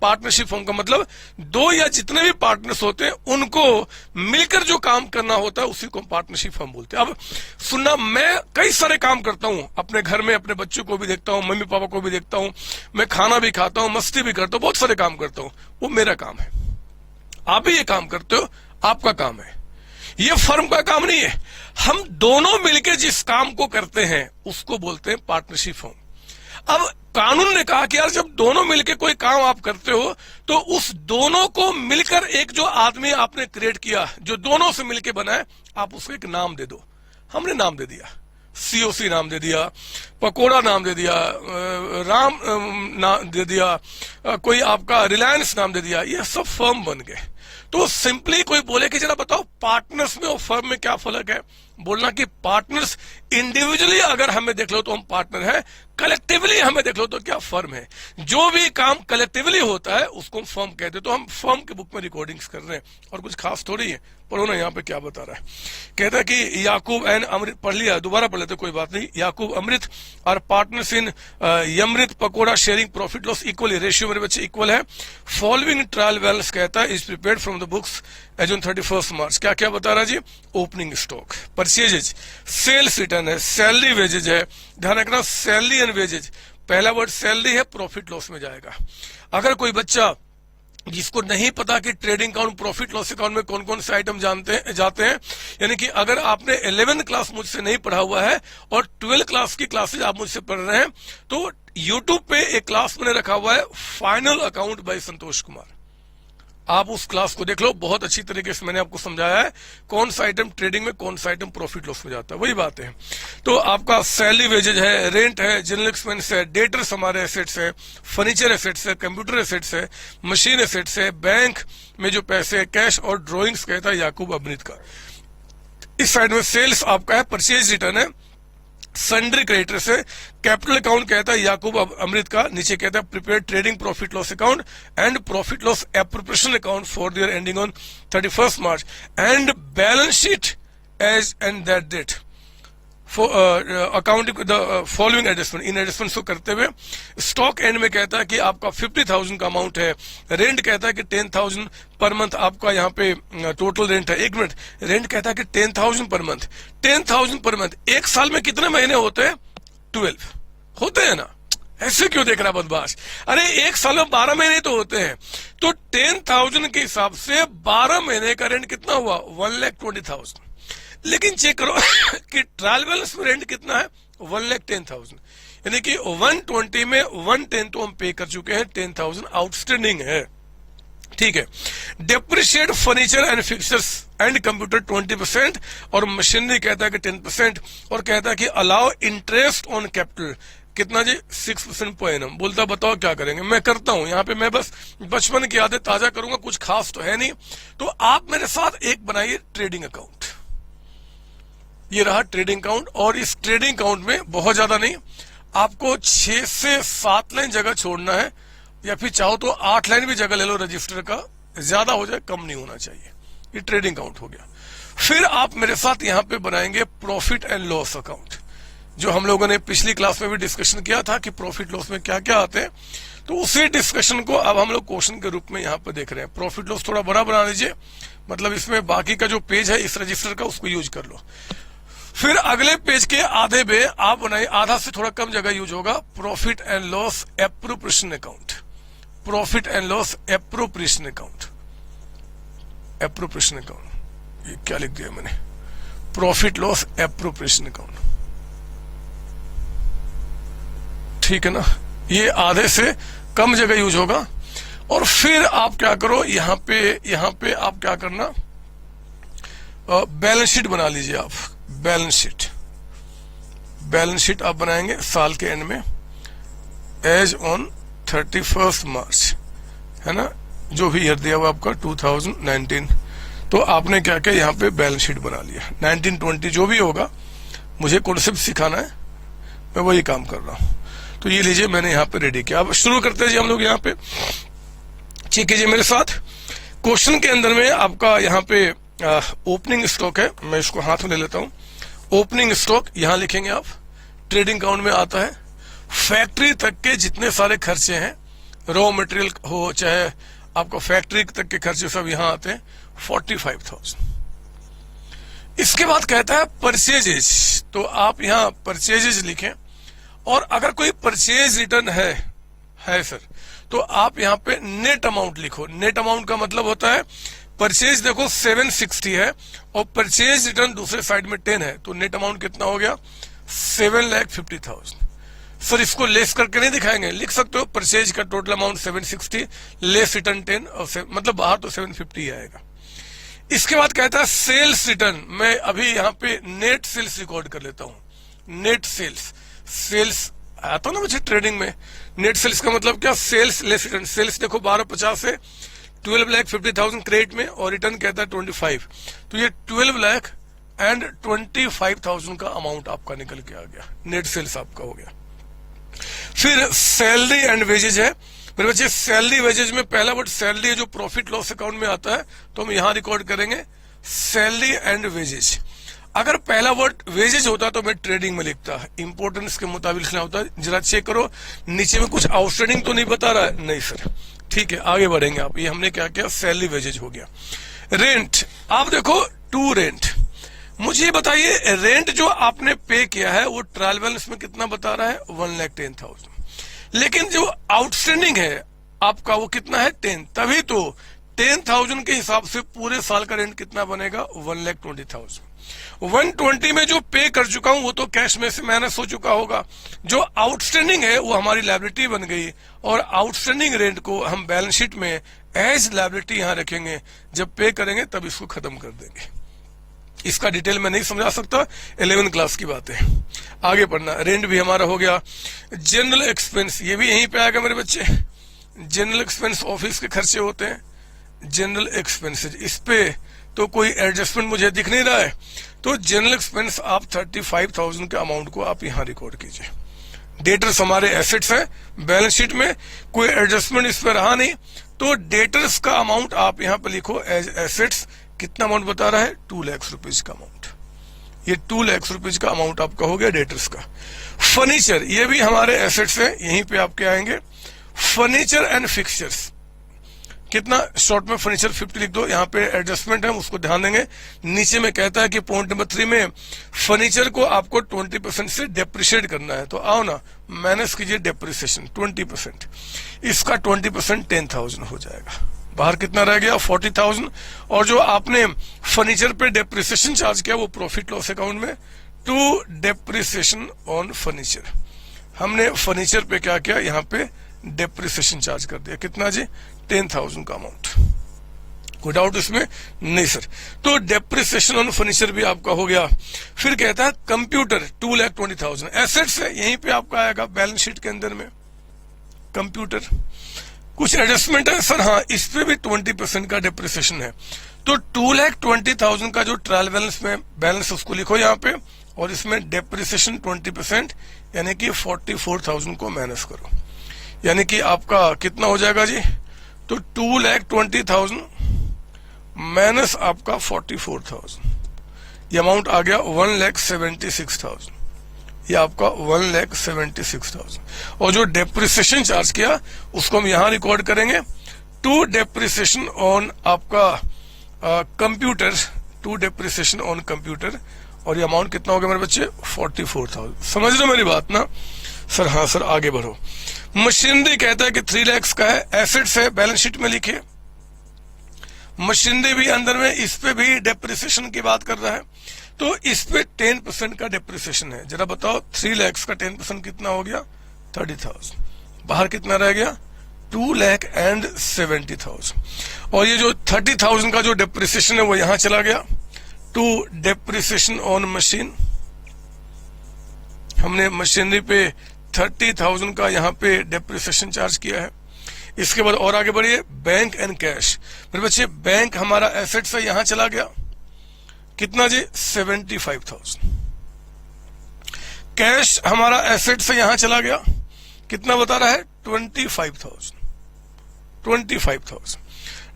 पार्टनरशिप फर्म का मतलब दो या जितने भी पार्टनर्स होते हैं उनको मिलकर जो काम करना होता है उसी को पार्टनरशिप फर्म बोलते हैं। अब सुनना, मैं कई सारे काम करता हूं अपने घर में, अपने बच्चों को भी देखता हूं, मम्मी पापा को भी देखता हूं, मैं खाना भी खाता हूं, मस्ती भी करता हूं, बहुत सारे काम करता हूं। वो मेरा काम है, आप भी ये काम करते हो, आपका काम है। ये फर्म का काम नहीं है। हम दोनों मिलकर जिस काम को करते हैं उसको बोलते हैं पार्टनरशिप फर्म। अब कानून ने कहा कि यार जब दोनों मिलकर कोई काम आप करते हो तो उस दोनों को मिलकर एक जो आदमी आपने क्रिएट किया, जो दोनों से मिलकर बना है, आप उसको एक नाम दे दो। हमने नाम दे दिया, सीओसी नाम दे दिया, पकोड़ा नाम दे दिया, राम नाम दे दिया, कोई आपका रिलायंस नाम दे दिया, ये सब फर्म बन गए। तो सिंपली कोई बोले कि जरा बताओ पार्टनर्स में और फर्म में क्या फर्क है? बोलना कि पार्टनर्स इंडिविजुअली अगर हमें देख लो तो हम पार्टनर हैं, कलेक्टिवली हमें देख लो तो क्या फर्म है। जो भी काम कलेक्टिवली होता है उसको हम फर्म कहते हैं। तो हम फर्म के बुक में रिकॉर्डिंग्स कर रहे हैं और कुछ खास थोड़ी है। पढ़ो ना यहाँ पे क्या बता रहा है। कहता है कि याकूब एंड अमृत, पढ़ लिया, दोबारा पढ़ लेते कोई बात नहीं। याकूब अमृत और partners in Yamrit Pakoda sharing profit loss equally. Ratio मेरे बच्चे इक्वल है। फॉलोइंग ट्रायल बैलेंस कहता है is prepared from the books as on 31 March. क्या क्या बता रहा है जी? Opening stock, purchases, sales return है, सैलरी वेजेज है, ध्यान रखना सैलरी एंड वेजेज, पहला वर्ड सैलरी है, प्रॉफिट लॉस में जाएगा। अगर कोई बच्चा जिसको नहीं पता कि trading account, profit loss account में कौन कौन से आइटम जाते हैं, यानी कि अगर आपने 11th क्लास मुझसे नहीं पढ़ा हुआ है और 12th क्लास की क्लासेज आप मुझसे पढ़ रहे हैं, तो यूट्यूब पे एक क्लास मैंने रखा हुआ है, final account by Santosh Kumar. आप उस क्लास को देख लो, बहुत अच्छी तरीके से मैंने आपको समझाया है कौन सा आइटम ट्रेडिंग में, कौन सा आइटम प्रॉफिट लॉस में जाता है। वही बात है। तो आपका सैलरी वेजेज है, रेंट है, जनरल एक्सपेंस है, डेटर्स हमारे एसेट्स है, फर्नीचर एसेट्स है, कंप्यूटर एसेट्स है, मशीन एसेट्स है, बैंक में जो पैसे है, कैश और ड्रॉइंग्स कहता है याकूब अमृत का। इस साइड में सेल्स आपका है, परचेज रिटर्न है, सन्ड्री क्रेडिटर्स है, कैपिटल अकाउंट कहता है याकूब अमृत का, नीचे कहता है prepare trading profit loss account and profit loss appropriation account for the year ending on 31st March and balance sheet as and that date accounting the following adjustment, इन adjustment को करते हुए स्टॉक एंड में कहता है कि आपका 50,000 का अमाउंट है, रेंट कहता है कि 10,000 पर मंथ आपका यहाँ पे टोटल रेंट है। एक मिनट, रेंट कहता है कि 10,000 पर मंथ, 10,000 पर मंथ, एक साल में कितने महीने होते हैं? 12 होते हैं ना। ऐसे क्यों देख रहा बदमाश? अरे एक साल में 12 महीने तो होते हैं, तो 10,000 के हिसाब से 12 महीने का रेंट कितना हुआ? 1,20,000। लेकिन चेक करो कि ट्रायल बैलेंस में रेंट कितना है? 1,10,000, यानी कि 120 में 110 तो हम पे कर चुके हैं, 10,000 आउटस्टैंडिंग है। ठीक है। Depreciate furniture and fixtures and computer 20% और मशीनरी कहता है कि 10% और कहता है कि अलाउ इंटरेस्ट ऑन कैपिटल कितना जी? 6% पर एनम। बोलता बताओ क्या करेंगे? मैं करता हूं यहाँ पे, मैं बस बचपन की आदत ताजा करूंगा, कुछ खास तो है नहीं। तो आप मेरे साथ एक बनाइए ट्रेडिंग अकाउंट। ये रहा ट्रेडिंग अकाउंट, और इस ट्रेडिंग अकाउंट में बहुत ज्यादा नहीं, आपको 6 से 7 लाइन जगह छोड़ना है, या फिर चाहो तो 8 लाइन भी जगह ले लो रजिस्टर का, ज्यादा हो जाए, कम नहीं होना चाहिए। ये ट्रेडिंग अकाउंट हो गया। फिर आप मेरे साथ यहाँ पे बनाएंगे प्रॉफिट एंड लॉस अकाउंट, जो हम लोगों ने पिछली क्लास में भी डिस्कशन किया था कि प्रॉफिट लॉस में क्या क्या आते हैं। तो उसी डिस्कशन को अब हम लोग क्वेश्चन के रूप में यहाँ पे देख रहे हैं। प्रॉफिट लॉस थोड़ा बड़ा बना लीजिए, मतलब इसमें बाकी का जो पेज है इस रजिस्टर का, उसको यूज कर लो। फिर अगले पेज के आधे पे आप बनाइए, आधा से थोड़ा कम जगह यूज होगा, profit and loss appropriation account. Profit and loss appropriation account, appropriation account, ये क्या लिख दिया मैंने? Profit loss appropriation account. ठीक है ना, ये आधे से कम जगह यूज होगा। और फिर आप क्या करो, यहाँ पे आप क्या करना, बैलेंस शीट बना लीजिए आप। बैलेंस शीट आप बनाएंगे साल के एंड में, एज ऑन 31st March, है ना, जो भी ईयर दिया हुआ आपका 2019। तो आपने क्या किया, यहाँ पे बैलेंस शीट बना लिया। 1920 जो भी होगा, मुझे कॉन्सेप्ट सिखाना है, मैं वही काम कर रहा हूं। तो ये लीजिए, मैंने यहाँ पे रेडी किया। अब शुरू करते हैं जी हम लोग यहाँ पे। ठीक है जी, मेरे साथ क्वेश्चन के अंदर में आपका यहाँ पे ओपनिंग स्टॉक है, मैं इसको हाथ में ले लेता हूं। ओपनिंग स्टॉक यहां लिखेंगे आप, ट्रेडिंग अकाउंट में आता है। फैक्ट्री तक के जितने सारे खर्चे हैं, रॉ मटेरियल हो चाहे आपका फैक्ट्री तक के खर्चे, सब यहां आते हैं, 45,000। इसके बाद कहता है परचेजेज, तो आप यहां परचेजेज लिखें। और अगर कोई परचेज रिटर्न है सर, तो आप यहां पे नेट अमाउंट लिखो। नेट अमाउंट का मतलब होता है, परचेज देखो 760 है और परचेज रिटर्न दूसरे साइड में 10 है, तो नेट अमाउंट कितना हो गया? 7,50,000। सर इसको लेस करके नहीं दिखाएंगे, लिख सकते हो परचेज का टोटल अमाउंट 760 लेस रिटर्न 10, और मतलब बाहर तो 750 आएगा। इसके बाद कहता है सेल्स रिटर्न। मैं अभी यहाँ पे नेट सेल्स रिकॉर्ड कर लेता हूं। नेट सेल्स आता ना मुझे ट्रेडिंग में। नेट सेल्स का मतलब क्या? Sales less return. सेल्स देखो 1250 है, 12,50,000 क्रेडिट में, और रिटर्न कहता है 25, तो ये 12,25,000 का अमाउंट आपका निकल के आ गया। नेट सेल्स आपका हो गया। फिर सैलरी एंड वेजेज है मेरे बच्चे। सैलरी वेजेज में पहला वर्ड सैलरी है, जो प्रॉफिट लॉस अकाउंट में आता है, तो हम यहां रिकॉर्ड करेंगे सैलरी एंड वेजेज। अगर पहला वर्ड वेजेज होता तो मैं ट्रेडिंग में लिखता, इंपोर्टेंस के मुताबिक लिखना होता है। जरा चेक करो नीचे में कुछ आउटस्टैंडिंग तो नहीं बता रहा है? नहीं सर। ठीक है, आगे बढ़ेंगे आप। ये हमने क्या किया, सैलरी वेजेज हो गया। रेंट, आप देखो टू रेंट। मुझे बताइए रेंट जो आपने पे किया है वो ट्रायल बैलेंस में कितना बता रहा है? 1,10,000। लेकिन जो आउटस्टैंडिंग है आपका वो कितना है 10, तभी तो 10,000 के हिसाब से पूरे साल का रेंट कितना बनेगा 1,20,000। 120 में जो पे कर चुका हूं वो तो कैश में से माइनस हो चुका होगा, जो आउटस्टैंडिंग है वो हमारी लायबिलिटी बन गई, और आउटस्टैंडिंग रेंट को हम बैलेंस शीट में एज लायबिलिटी यहां रखेंगे, जब पे करेंगे तब इसको खत्म कर देंगे। इसका डिटेल में नहीं समझा सकता, 11 क्लास की बात है। आगे पढ़ना, रेंट भी हमारा हो गया। जनरल एक्सपेंस ये भी यहीं पे आएगा मेरे बच्चे। जनरल एक्सपेंस ऑफिस के खर्चे होते हैं, जनरल एक्सपेंसेज, इस पे तो कोई एडजस्टमेंट मुझे दिख नहीं रहा है, तो जनरल एक्सपेंस आप 35,000 के अमाउंट को आप यहां रिकॉर्ड कीजिए। डेटर्स हमारे एसेट्स है, बैलेंस शीट में कोई एडजस्टमेंट इस पर रहा नहीं, तो डेटर्स का अमाउंट आप यहां पर लिखो एज एसेट्स। कितना अमाउंट बता रहा है 2 लाख रुपीज का अमाउंट, ये 2 लाख रुपीज का अमाउंट आपका हो गया डेटर्स का। फर्नीचर ये भी हमारे एसेट्स है, यहीं पे आपके आएंगे। फर्नीचर एंड फिक्सचर्स कितना, शॉर्ट में फर्नीचर 50 लिख दो, यहाँ पे एडजस्टमेंट है उसको ध्यान देंगे। नीचे में कहता है कि पॉइंट नंबर 3 में फर्नीचर को आपको 20% से डेप्रिशिएट करना है, तो आओ ना माइनस कीजिए डेप्रिसिएशन 20%, इसका 20% 10,000 हो जाएगा। बाहर कितना रह गया 40,000, और जो आपने फर्नीचर पे डेप्रिसिएशन चार्ज किया वो प्रॉफिट लॉस अकाउंट में टू डेप्रिसिएशन ऑन फर्नीचर। हमने फर्नीचर पे क्या किया, यहाँ पे डेप्रिसिएशन चार्ज कर दिया, कितना जी 10,000 का अमाउंट। कोई डाउट इसमें नहीं सर। तो डेप्रिसिएशन ऑन फर्नीचर भी आपका हो गया। फिर कहता है कंप्यूटर 2,20,000 एसेट्स है, यहीं पे आपका आएगा बैलेंस शीट के अंदर में कंप्यूटर। कुछ एडजस्टमेंट है सर, हाँ इस पे भी 20% का डेप्रिसिएशन है, तो 2,20,000 का जो ट्रायल बैलेंस में बैलेंस उसको लिखो यहाँ पे, और इसमें डेप्रिसिएशन 20% यानी कि 44,000 को माइनस करो, यानी कि आपका कितना हो जाएगा जी, तो 2,20,000 माइनस आपका 44,000, ये अमाउंट आ गया 1,76,000, ये आपका 1,76,000। और जो डेप्रिसिएशन चार्ज किया उसको हम यहां रिकॉर्ड करेंगे टू डेप्रिसिएशन ऑन आपका computer, to depreciation on computer, और ये अमाउंट कितना हो गया मेरे बच्चे 44,000। समझ रहे हो मेरी बात ना सर? हाँ सर, आगे बढ़ो। मशीनरी कहता है कि 3 लाख का है, एसेट्स है, बैलेंस शीट में लिखे। मशीनरी भी अंदर में, इस पे भी डेप्रिसिएशन की बात कर रहा है, तो इस पे 10% का डेप्रिसिएशन है। जरा बताओ 3 लाख का 10% कितना हो गया 30,000। बाहर कितना रह गया 2,70,000, और ये जो 30,000 का जो डेप्रिसिएशन है वो यहां चला गया टू डेप्रिसिएशन ऑन मशीन। हमने मशीनरी पे 30,000 का यहाँ पे डेप्रिसिएशन चार्ज किया है। इसके बाद और आगे बढ़िए, बैंक एंड कैश। मेरे बच्चे बैंक हमारा एसेट से यहां चला गया, कितना जी 75,000। कैश हमारा एसेट से यहां चला गया, कितना बता रहा है 25,000।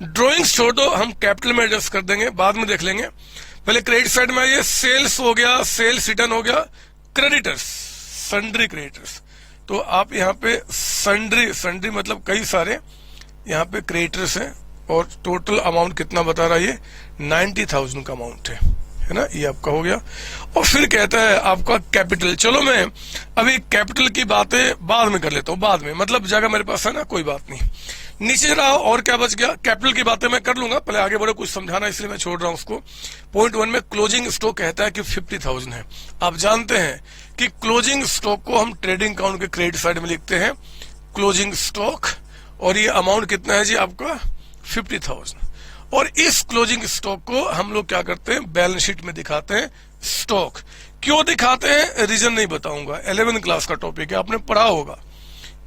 ड्रॉइंग्स छोड़ दो, हम कैपिटल में एडजस्ट कर देंगे, बाद में देख लेंगे। पहले क्रेडिट साइड में आइए, सेल्स हो गया, सेल्स रिटर्न हो गया। क्रेडिटर्स, सन्ड्री क्रेडिटर्स, तो आप यहाँ पे सन्ड्री मतलब कई सारे यहाँ पे क्रेडिटर्स हैं, और टोटल अमाउंट कितना बता रहा है ये 90,000 का अमाउंट है ना, ये आपका हो गया। और फिर कहता है आपका कैपिटल। चलो मैं अभी कैपिटल की बातें बाद में कर लेता हूँ, बाद में मतलब जगह मेरे पास है ना, कोई बात नहीं। नीचे रहा और क्या बच गया, कैपिटल की बातें मैं कर लूंगा, पहले आगे बढ़ो, कुछ समझाना इसलिए मैं छोड़ रहा हूं उसको। पॉइंट 1 में क्लोजिंग स्टॉक कहता है कि 50,000 है। आप जानते हैं कि क्लोजिंग स्टॉक को हम ट्रेडिंग अकाउंट के क्रेडिट साइड में लिखते हैं क्लोजिंग स्टॉक, और ये अमाउंट कितना है जी आपका 50,000। और इस क्लोजिंग स्टॉक को हम लोग क्या करते हैं, बैलेंस शीट में दिखाते हैं स्टॉक। क्यों दिखाते हैं रीजन नहीं बताऊंगा, 11 क्लास का टॉपिक है, आपने पढ़ा होगा,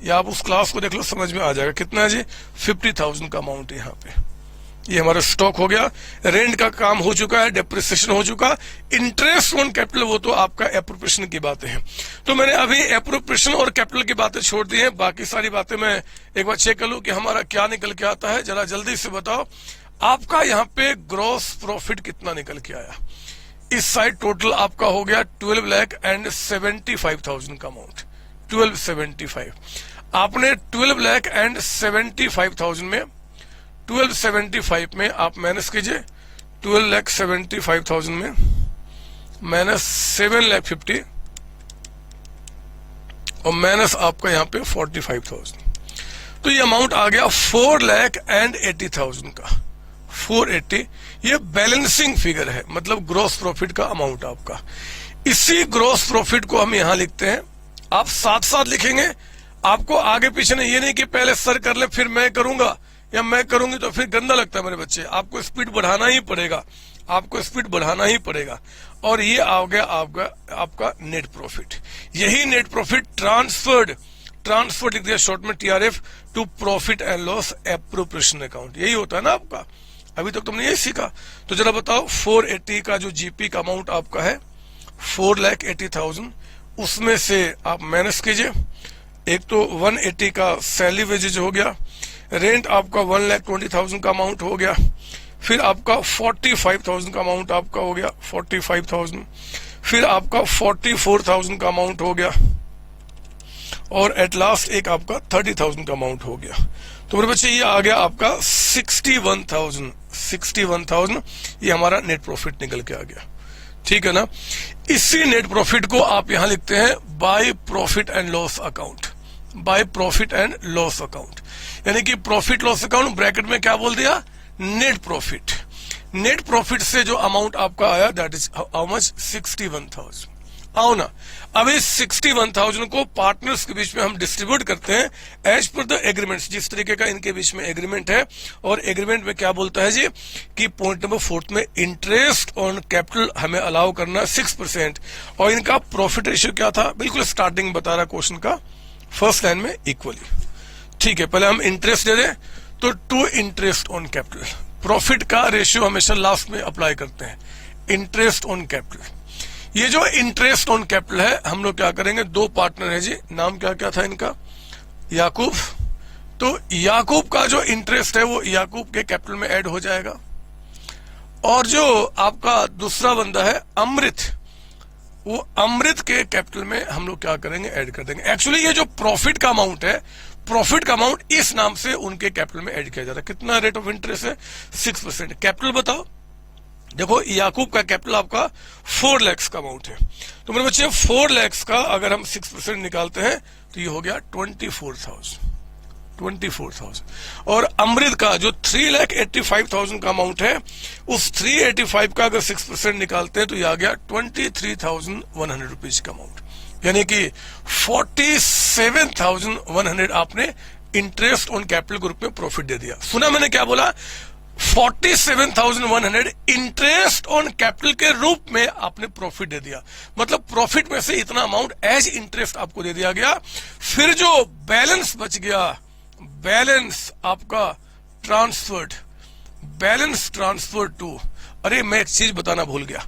या आप उस क्लास को देख लो, समझ में आ जाएगा। कितना है जी 50,000 का अमाउंट है यहाँ पे। ये हमारा स्टॉक हो गया, रेंट का काम हो चुका है, डेप्रिसिएशन हो चुका, इंटरेस्ट ऑन कैपिटल वो तो आपका एप्रोप्रिएशन की बातें हैं। तो मैंने अभी एप्रोप्रिएशन और कैपिटल की बातें छोड़ दी हैं, बाकी सारी बातें मैं एक बार चेक कर लूं कि हमारा क्या निकल के आता है। जरा जल्दी से बताओ, आपका यहाँ पे ग्रॉस प्रॉफिट कितना निकल के आया। इस साइड टोटल आपका हो गया 12,75,000 का अमाउंट, 1275। आपने 12,75,000 में 1275 में आप माइनस कीजिए, 12,75,000 में माइनस 7,50,000 और माइनस आपका यहाँ पे 45,000, तो ये अमाउंट आ गया 4,80,000 का। 480 ये बैलेंसिंग फिगर है, मतलब ग्रॉस प्रॉफिट का अमाउंट आपका। इसी ग्रॉस प्रॉफिट को हम यहां लिखते हैं, आप साथ साथ लिखेंगे, आपको आगे पीछे नहीं, ये नहीं कि पहले सर कर ले फिर मैं करूंगा या मैं करूंगी तो फिर गंदा लगता है मेरे बच्चे। आपको स्पीड बढ़ाना ही पड़ेगा, आपको स्पीड बढ़ाना ही पड़ेगा। और ये आ गया आपका नेट प्रॉफिट। यही नेट प्रॉफिट ट्रांसफर लिख दिया शॉर्ट में TRF to profit and loss appropriation account, यही होता है ना आपका। अभी तक तुमने यही सीखा। तो जरा बताओ 480 का जो GP का अमाउंट आपका है 4,80,000, उसमें से आप माइनस कीजिए। एक तो 180 का सैलरी वेजेज हो गया, रेंट आपका 1,20,000 का अमाउंट हो गया, फिर आपका 45,000 का अमाउंट आपका हो गया 45,000, फिर आपका 44,000 का अमाउंट हो गया, और एट लास्ट एक आपका 30,000 का अमाउंट हो गया। तो मेरे बच्चे ये आ गया आपका 61,000, ये हमारा नेट प्रॉफिट निकल के आ गया। ठीक है ना। इसी नेट प्रॉफिट को आप यहां लिखते हैं by profit and loss account, by profit and loss account, यानी कि प्रॉफिट लॉस अकाउंट ब्रैकेट में क्या बोल दिया, नेट प्रॉफिट। नेट प्रॉफिट से जो अमाउंट आपका आया दैट इज हाउ मच, 61,000। आओ ना, अब इस 61,000 को पार्टनर्स के बीच में हम डिस्ट्रीब्यूट करते हैं एज पर द एग्रीमेंट्स, जिस तरीके का इनके बीच में एग्रीमेंट है। और एग्रीमेंट में क्या बोलता है जी कि पॉइंट नंबर 4 में इंटरेस्ट ऑन कैपिटल हमें अलाउ करना 6%, और इनका प्रॉफिट रेशियो क्या था, बिल्कुल स्टार्टिंग बता रहा क्वेश्चन का फर्स्ट लाइन में, इक्वली। ठीक है, पहले हम इंटरेस्ट दे दें तो to interest on capital, profit का रेशियो हमेशा लास्ट में अप्लाई करते हैं, इंटरेस्ट ऑन कैपिटल। ये जो इंटरेस्ट ऑन कैपिटल है हम लोग क्या करेंगे, दो पार्टनर है जी, नाम क्या क्या था इनका, याकूब। तो याकूब का जो इंटरेस्ट है वो याकूब के कैपिटल में ऐड हो जाएगा, और जो आपका दूसरा बंदा है अमृत, वो अमृत के कैपिटल में हम लोग क्या करेंगे, ऐड कर देंगे। एक्चुअली ये जो प्रॉफिट का अमाउंट है, प्रॉफिट का अमाउंट इस नाम से उनके कैपिटल में ऐड किया जाता है। कितना रेट ऑफ इंटरेस्ट है, 6%। कैपिटल बताओ, देखो याकूब का कैपिटल आपका 4 लाख का अमाउंट है, तो मेरे बच्चे 4 लाख का अगर हम 6% निकालते हैं तो ये हो गया 24,000। और अमृत का जो 3,85,000 का अमाउंट है, उस 385 का अगर 6% निकालते हैं तो ये आ गया 23,100 रुपीज का अमाउंट, यानी कि 47,100 आपने इंटरेस्ट ऑन कैपिटल ग्रुप में प्रॉफिट दे दिया। सुना मैंने क्या बोला, 47,100 इंटरेस्ट ऑन कैपिटल के रूप में आपने प्रॉफिट दे दिया, मतलब प्रॉफिट में से इतना अमाउंट एज इंटरेस्ट आपको दे दिया गया। फिर जो बैलेंस बच गया, बैलेंस आपका ट्रांसफर्ड टू, अरे मैं एक चीज बताना भूल गया,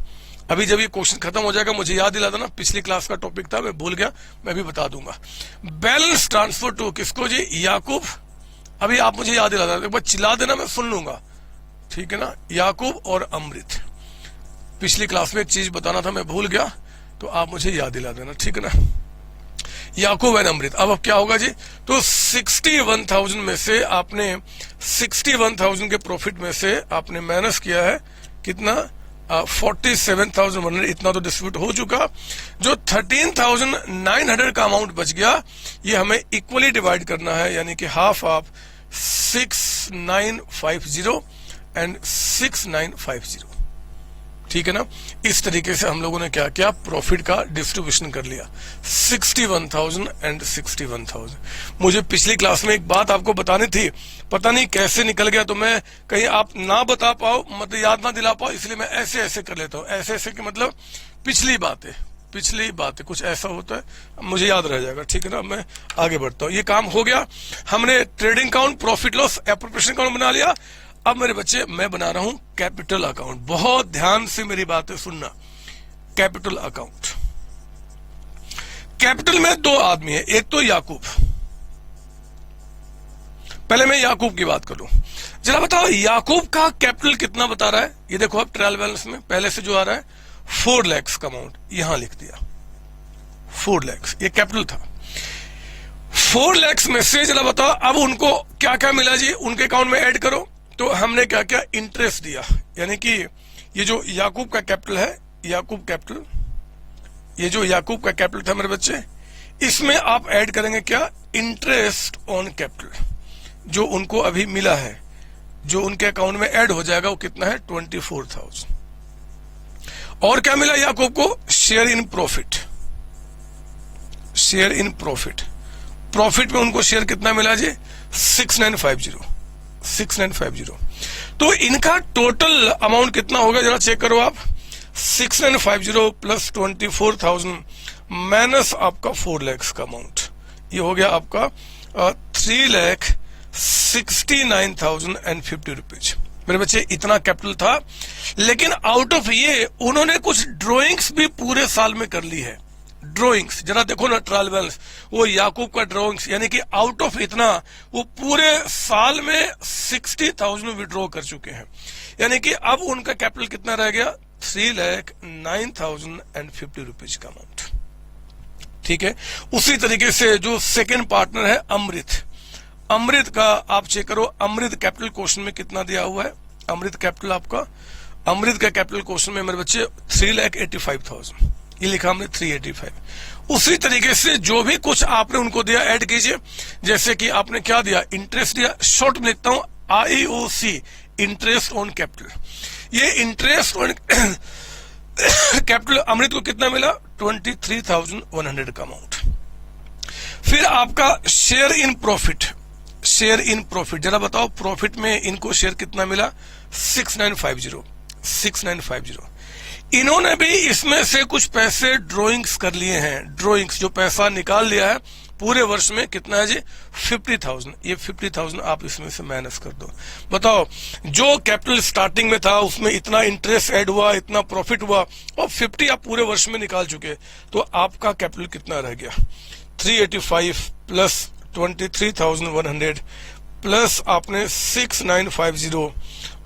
अभी जब ये क्वेश्चन खत्म हो जाएगा मुझे याद दिला देना, पिछली क्लास का टॉपिक था मैं भूल गया, मैं भी बता दूंगा। बैलेंस ट्रांसफर टू किसको जी, याकूब। अभी आप मुझे याद दिला देना, एक बार चिल्ला देना मैं सुन लूंगा, ठीक है ना। याकूब और अमृत, पिछली क्लास में एक चीज बताना था मैं भूल गया, तो आप मुझे याद दिला देना, ठीक है ना। याकूब एंड अमृत। अब क्या होगा जी, तो 61,000 में से आपने 61,000 के प्रॉफिट में से आपने माइनस किया है कितना, 47,100, इतना तो डिस्ट्रीब्यूट हो चुका। जो 13,900 का अमाउंट बच गया, ये हमें इक्वली डिवाइड करना है, यानी कि हाफ ऑफ 6,950 एंड 6,950, ठीक है ना। इस तरीके से हम लोगों ने क्या किया, प्रॉफिट का डिस्ट्रीब्यूशन कर लिया, 61,000 एंड 61,000। मुझे पिछली क्लास में एक बात आपको बतानी थी, पता नहीं कैसे निकल गया, तो मैं कहीं आप ना बता पाओ, मतलब याद ना दिला पाओ, इसलिए मैं ऐसे ऐसे कर लेता हूँ। ऐसे ऐसे कि मतलब पिछली बातें कुछ ऐसा होता है, मुझे याद रह जाएगा, ठीक है ना। मैं आगे बढ़ता हूँ, ये काम हो गया, हमने trading account, profit loss appropriation account बना लिया। अब मेरे बच्चे मैं बना रहा हूं कैपिटल अकाउंट, बहुत ध्यान से मेरी बातें सुनना। कैपिटल अकाउंट, कैपिटल में दो आदमी है, एक तो याकूब, पहले मैं याकूब की बात करूं। जरा बताओ याकूब का कैपिटल कितना बता रहा है, ये देखो अब ट्रायल बैलेंस में पहले से जो आ रहा है 4 लाख का अमाउंट यहां लिख दिया, 4 लाख ये कैपिटल था। 4 लाख में से जरा बताओ अब उनको क्या क्या मिला जी, उनके अकाउंट में ऐड करो। तो हमने क्या क्या इंटरेस्ट दिया, यानी कि ये जो याकूब का कैपिटल है, याकूब कैपिटल, ये जो याकूब का कैपिटल था मेरे बच्चे, इसमें आप ऐड करेंगे क्या, इंटरेस्ट ऑन कैपिटल, जो उनको अभी मिला है, जो उनके अकाउंट में ऐड हो जाएगा, वो कितना है 24,000। और क्या मिला याकूब को, share in profit, share in profit, profit में उनको शेयर कितना मिला जी 6950। तो इनका टोटल अमाउंट कितना होगा जरा चेक करो आप, 6950 प्लस 24,000 माइनस आपका 4 लाख का अमाउंट, ये हो गया आपका 3,69,050 रुपीज। मेरे बच्चे इतना कैपिटल था, लेकिन आउट ऑफ ये उन्होंने कुछ ड्रॉइंग्स भी पूरे साल में कर ली है। ड्रॉइंग्स जरा देखो ना, ट्रायल बैलेंस, वो याकूब का ड्रॉइंग्स, यानी कि आउट ऑफ इतना वो पूरे साल में 60,000 विड्रॉ कर चुके हैं, यानी कि अब उनका कैपिटल कितना रह गया 3,09,050 रुपीज का अमाउंट। ठीक है, उसी तरीके से जो सेकेंड पार्टनर है अमृत, अमृत का आप चेक करो, अमृत कैपिटल क्वेश्चन में कितना दिया हुआ है, अमृत कैपिटल आपका, अमृत का कैपिटल क्वेश्चन में मेरे बच्चे 3,85,000, ये लिखा हमने 385। उसी तरीके से जो भी कुछ आपने उनको दिया ऐड कीजिए, जैसे कि आपने क्या दिया, इंटरेस्ट दिया, शॉर्ट में लिखता हूं IOC, इंटरेस्ट ऑन कैपिटल, ये इंटरेस्ट ऑन कैपिटल अमृत को कितना मिला 23,100 का अमाउंट। फिर आपका share in profit, share in profit जरा बताओ, प्रॉफिट में इनको शेयर कितना मिला 6950। इन्होंने भी इसमें से कुछ पैसे ड्रॉइंग्स कर लिए हैं, ड्रॉइंग्स जो पैसा निकाल लिया है पूरे वर्ष में कितना है जी 50,000, ये 50,000 आप इसमें से माइनस कर दो। बताओ जो कैपिटल स्टार्टिंग में था उसमें इतना इंटरेस्ट ऐड हुआ, इतना प्रॉफिट हुआ, और 50 आप पूरे वर्ष में निकाल चुके, तो आपका कैपिटल कितना रह गया 385 प्लस 23,100 प्लस आपने 6950